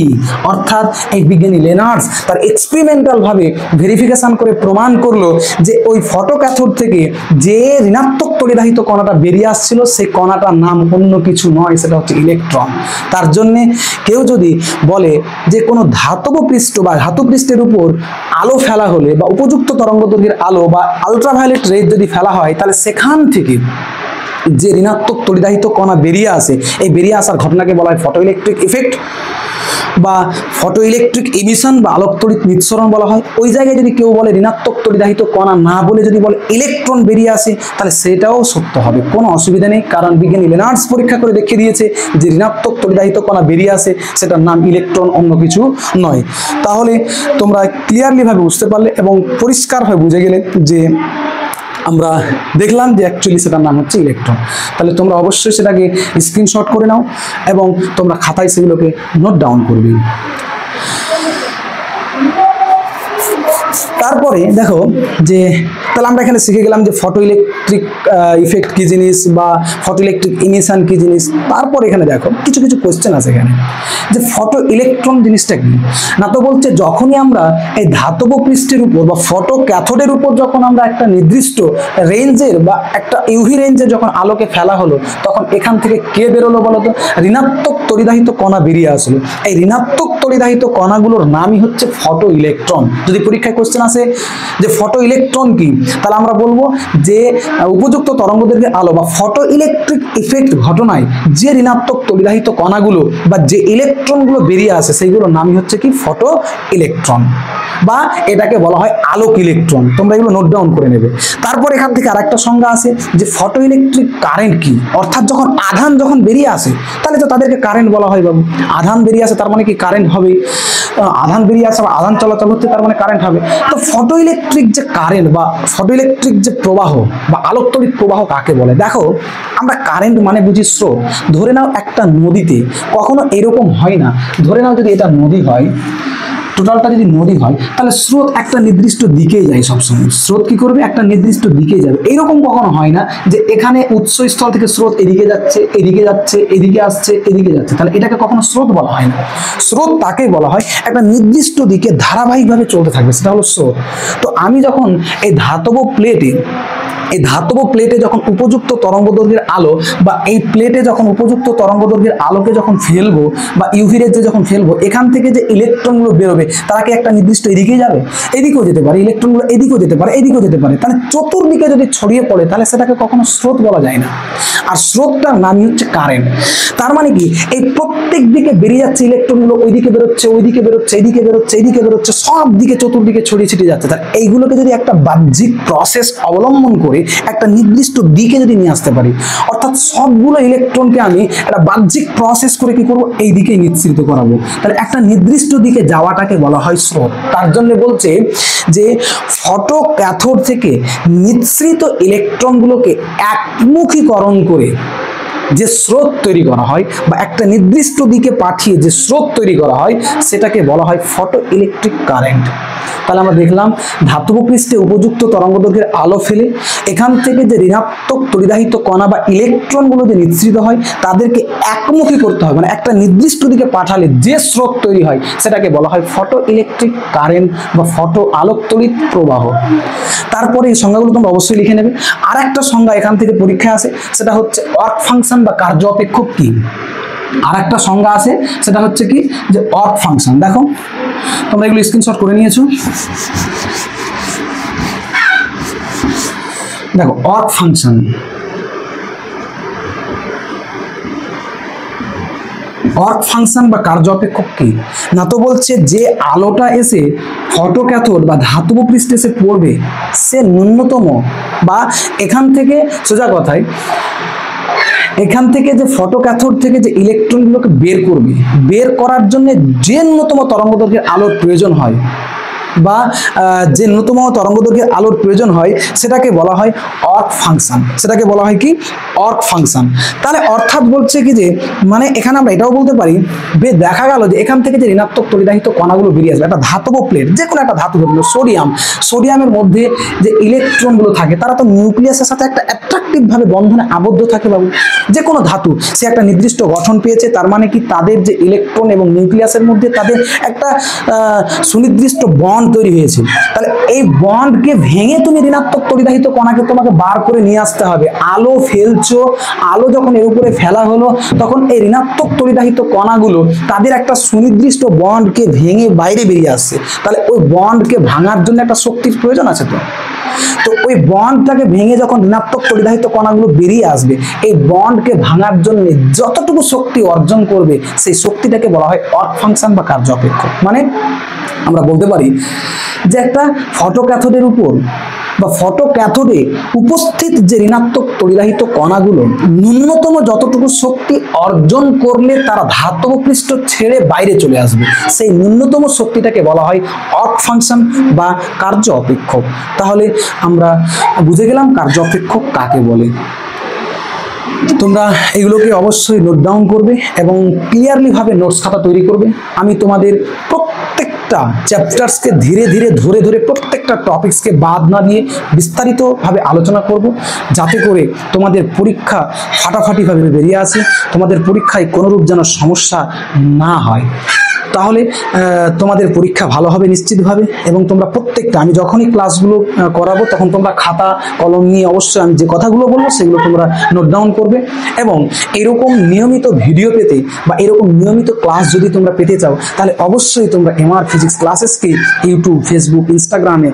S1: E। অর্থাৎ এই বিজ্ঞানী লেনার্স তার এক্সপেরিমেন্টাল ভাবে ভেরিফিকেশন করে প্রমাণ করলো যে ওই ফটো ক্যাথোড থেকে যে ঋণাত্মক তড়িদাহিত কণাটা বেরিয়ে আসছিল সেই কণাটার নাম অন্য কিছু নয়, সেটা হচ্ছে ইলেকট্রন। তার জন্যে কেউ যদি বলে যে কোনো ধাতব পৃষ্ঠ বা ধাতু পৃষ্ঠের উপর আলো ফেলা হলে বা উপযুক্ত তরঙ্গদৈর্ঘ্যের আলো বা আলট্রাভায়োলেট রে যদি ফেলা হয়, তাহলে সেখান থেকে যে ঋণাত্মক তড়িদাহিত কণা বেরিয়ে আসে, এই বেরিয়ে আসার ঘটনাকে বলা হয় ফটো ইলেকট্রিক ইফেক্ট বা ফটো ইলেকট্রিক এমিশন বা আলোক তড়িৎ নিঃসরণ বলা হয়। ওই জায়গায় যদি কেউ বলে ঋণাত্মক তড়িদাহিত কণা না বলে যদি বলে ইলেকট্রন বেরিয়ে আসে, তাহলে সেটাও সত্য হবে, কোনো অসুবিধা নেই। কারণ বিজ্ঞানী লেনার্স পরীক্ষা করে দেখিয়ে দিয়েছে যে ঋণাত্মক তড়িদাহিত কণা বেরিয়ে আসে, সেটার নাম ইলেকট্রন, অন্য কিছু নয়। তাহলে তোমরা ক্লিয়ারলি ভাবে বুঝতে পারলে এবং পরিষ্কারভাবে বুঝে গেলে যে আমরা দেখলাম যে অ্যাকচুয়ালি সেটার নাম হচ্ছে ইলেকট্রন। তাহলে তোমরা অবশ্যই সেটাকে স্ক্রিনশট করে নাও এবং তোমরা খাতায় সেগুলোকে নোট ডাউন করবে। তারপরে দেখো যে তাহলে আমরা এখানে শিখে গেলাম যে ফটো ইলেকট্রিক ইফেক্ট কি জিনিস বা ফটো ইলেকট্রিক ইমিশন কি জিনিস। তারপর এখানে দেখো কিছু কিছু কোশ্চেন আছে এখানে যে ফটো ইলেকট্রন জিনিসটা কি। না তো বলছে যখনই আমরা এই ধাতব পৃষ্ঠের উপর বা ফটো ক্যাথোডের উপর যখন আমরা একটা নির্দিষ্ট রেঞ্জের বা একটা ইউভি রেঞ্জে যখন আলোকে ফেলা হলো, তখন এখান থেকে কে বেরোলো বলতো? ঋণাত্মক তড়িদাহিত কণা বেরিয়ে আসলো। এই ঋণাত্মক তড়িদাহিত কণাগুলোর নামই হচ্ছে ফটো ইলেকট্রন। যদি পরীক্ষায় কোশ্চেন আসে যে ফটো ইলেকট্রন কি, তাহলে আমরা বলবো যে উপযুক্ত তরঙ্গদৈর্ঘ্যের আলো বা ফটো ইলেকট্রিক ইফেক্ট ঘটনায় যে ঋণাত্মক তড়িদাহিত কণাগুলো বা যে ইলেকট্রনগুলো বেরিয়ে আসে সেইগুলোর নামই হচ্ছে কি ফটো ইলেকট্রন, বা এটাকে বলা হয় আলোক ইলেকট্রন। তোমরা এগুলো নোট ডাউন করে নেবে। তারপর এখান থেকে আরেকটা সংজ্ঞা আছে যে ফটো ইলেকট্রিক কারেন্ট কি, অর্থাৎ যখন আধান যখন বেরিয়ে আসে তাহলে তো তাদেরকে কারেন্ট বলা হয় বাবু। আধান বেরিয়ে আসে তার মানে কি কারেন্ট হবে, আধান বেরিয়ে আসে বা আধান চলাচল হচ্ছে তার মানে কারেন্ট হবে। তো ফটো ইলেকট্রিক যে কারেন্ট বা ফটো ইলেকট্রিক যে প্রবাহ বা আলোক তড়িৎ প্রবাহ কাকে বলে? দেখো আমরা কারেন্ট মানে বুঝি স্রোত। ধরে নাও একটা নদীতে কখনো এরকম হয় না, ধরে নাও যদি এটা নদী হয়, টোটালটা যদি নদী হয়, তাহলে স্রোত একটা নির্দিষ্ট দিকেই যায় সবসময়। স্রোত কি করবে? একটা নির্দিষ্ট দিকে যাবে। এইরকম কখনো হয় না যে এখানে উৎসস্থল থেকে স্রোত এদিকে যাচ্ছে, এদিকে যাচ্ছে, এদিকে আসছে, এদিকে যাচ্ছে, তাহলে এটাকে কখনো স্রোত বলা হয় না। স্রোত তাকে বলা হয় একটা নির্দিষ্ট দিকে ধারাবাহিকভাবে চলতে থাকবে, সেটা হলো স্রোত। তো আমি যখন এই ধাতব প্লেটে যখন উপযুক্ত তরঙ্গদৈর্ঘ্যের আলো বা এই প্লেটে যখন উপযুক্ত তরঙ্গদৈর্ঘ্যের আলোকে যখন ফেলবো বা ইউভি রেজে যখন ফেলবো, এখান থেকে যে ইলেকট্রনগুলো বেরোবে তারা কি একটা নির্দিষ্ট এদিকে যাবে? এদিকেও যেতে পারে, ইলেকট্রনগুলো এদিকেও যেতে পারে, এদিকেও যেতে পারে। তাহলে চতুর্দিকে যদি ছড়িয়ে পড়ে তাহলে সেটাকে কখনো স্রোত বলা যায় না। আর স্রোতটার নামই হচ্ছে কারেন্ট। তার মানে কি এই প্রত্যেক দিকে বেরিয়ে যাচ্ছে ইলেকট্রনগুলো, ওইদিকে বেরোচ্ছে, ওইদিকে বেরোচ্ছে, এইদিকে বেরোচ্ছে, এইদিকে বেরোচ্ছে, সব দিকে চতুর্দিকে ছড়িয়ে ছিটিয়ে যাচ্ছে। তার এইগুলোকে যদি একটা বাহ্যিক প্রসেস অবলম্বন করে একটা নির্দিষ্ট দিকে যদি নিয়ে আসতে পারি, অর্থাৎ সবগুলো ইলেকট্রনকে আমি একটা বাহ্যিক প্রসেস করে কি করব? এই দিকে নিঃসৃত করাবো। তাহলে একটা নির্দিষ্ট দিকে যাওয়াটাকে বলা হয় স্রোত। তার জন্য বলছে যে ফটো ক্যাথোড থেকে নিঃসৃত ইলেকট্রনগুলোকে একমুখীকরণ করে যে স্রোত তৈরি করা হয় বা একটা নির্দিষ্ট দিকে পাঠিয়ে যে স্রোত তৈরি করা হয়, সেটাকে বলা হয় ফটো ইলেকট্রিক কারেন্ট। তাহলে আমরা দেখলাম ধাতব পৃষ্ঠে উপযুক্ত তরঙ্গদৈর্ঘ্যের আলো ফেলে এখান থেকে যে ঋণাত্মক তড়িদাহিত কণা বা ইলেকট্রনগুলো যে নিঃসৃত হয় তাদেরকে একমুখী করতে হয়, মানে একটা নির্দিষ্ট দিকে পাঠালে যে স্রোত তৈরি হয় সেটাকে বলা হয় ফটো ইলেকট্রিক কারেন্ট বা ফটো আলোক তড়িৎ প্রবাহ। তারপরে এই সংজ্ঞাগুলো তোমরা অবশ্যই লিখে নেবে। আর একটা সংজ্ঞা এখান থেকে পরীক্ষায় আসে, সেটা হচ্ছে ওয়ার্ক ফাংশন বা কার্য অপেক্ষক কি। আর একটা সংজ্ঞা আছে, সেটা হচ্ছে কি যে ওয়ার্ক ফাংশন। দেখো তোমরা এগুলো স্ক্রিনশট করে নিয়েছো। দেখো ওয়ার্ক ফাংশন, ওয়ার্ক ফাংশন বা কার্য অপেক্ষক কি। না তো বলছে যে আলোটা এসে ফটো ক্যাথোড বা ধাতব পৃষ্ঠে এসে পড়বে, সে ন্যূনতম বা এখান থেকে সোজা কথায় এখান থেকে যে ফটো ক্যাথোড থেকে যে ইলেকট্রনগুলোকে বের করবে, বের করার জন্য যে ন্যূনতম তরঙ্গদৈর্ঘ্যের আলোর প্রয়োজন হয় বা যে ন্যূনতম তরঙ্গদৈর্ঘ্যের আলোর প্রয়োজন হয় সেটাকে বলা হয় অর্ক ফাংশন। সেটাকে বলা হয় কি? অর্ক ফাংশন। তাহলে অর্থাৎ বলছে কি যে মানে এখানে আমরা এটাও বলতে পারি দেখা গেল যে এখান থেকে যে ঋণাত্মক তড়িদাহিত কণাগুলো বেরিয়ে আসবে, একটা ধাতব প্লেট, যে কোনো একটা ধাতু ধরুন সোডিয়ামের মধ্যে যে ইলেকট্রনগুলো থাকে তারা তো নিউক্লিয়াসের সাথে একটা অ্যাট্রাকটিভ ভাবে বন্ধনে আবদ্ধ থাকে বাবু। যে কোনো ধাতু সে একটা নির্দিষ্ট গঠন পেয়েছে, তার মানে কি তাদের যে ইলেকট্রন এবং নিউক্লিয়াসের মধ্যে তাদের একটা সুনির্দিষ্ট বন্ড তৈরি হয়েছে। তাহলে এই বন্ডকে ভেঙে তুমি ঋণাত্মক তড়িদাহিত কণাকে তোমাকে বার করে নিয়ে আসতে হবে। আলো ফেলছো, আলো যখন এর উপরে ফেলা হলো তখন এই ঋণাত্মক তড়িদাহিত কণাগুলো তাদের একটা সুনির্দিষ্ট বন্ডকে ভেঙে বাইরে বেরিয়ে আসছে। তাহলে ওই বন্ডকে ভাঙার জন্য একটা শক্তির প্রয়োজন আছে। তো ওই বন্ডটাকে ভেঙে যখন ঋণাত্মক তড়িদাহিত কণাগুলো বেরিয়ে আসবে, এই বন্ডকে ভাঙার জন্য যতটুকু শক্তি অর্জন করবে সেই শক্তিটাকে বলা হয় অর্ক ফাংশন বা কার্য অপেক্ষক। মানে আমরা বলতে পারি যে একটা ফটোক্যাথোডের উপর বা ফটোক্যাথোডে উপস্থিত যে ঋণাত্মক তড়িদাহিত কণাগুলো ন্যূনতম যতটুকু শক্তি অর্জন করলে তারা ধাতব পৃষ্ঠ ছেড়ে বাইরে চলে আসবে, সেই ন্যূনতম শক্তিটাকে বলা হয় অর্ক ফাংশন বা কার্য অপেক্ষক। তাহলে আমরা বুঝে গেলাম কার্য অপেক্ষক কাকে বলে। তোমরা এগুলোকে অবশ্যই নোট ডাউন করবে এবং ক্লিয়ারলি ভাবে নোটস খাতা তৈরি করবে। আমি তোমাদের প্রত্যেকটা চ্যাপ্টার্সকে ধীরে ধীরে ধরে ধরে প্রত্যেকটা টপিকসকে বাদ না দিয়ে বিস্তারিতভাবে আলোচনা করব, যাতে করে তোমাদের পরীক্ষা ফাটাফাটিভাবে বেরিয়ে আসে, তোমাদের পরীক্ষায় কোনোরূপ যেন সমস্যা না হয়। তাহলে তোমাদের পরীক্ষা ভালো হবে নিশ্চিতভাবে। এবং তোমরা প্রত্যেকটা, আমি যখনই ক্লাসগুলো করাবো তখন তোমরা খাতা কলম নিয়ে অবশ্যই আমি যে কথাগুলো বলবো সেগুলো তোমরা নোট ডাউন করবে। এবং এরকম নিয়মিত ভিডিও পেতে বা এরকম নিয়মিত ক্লাস যদি তোমরা পেতে চাও তাহলে অবশ্যই তোমরা MR ফিজিক্স ক্লাসেসকে ইউটিউব, ফেসবুক, ইনস্টাগ্রামে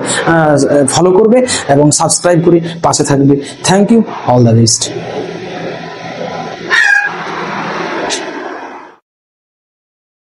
S1: ফলো করবে এবং সাবস্ক্রাইব করে পাশে থাকবে। Thank you, all the best.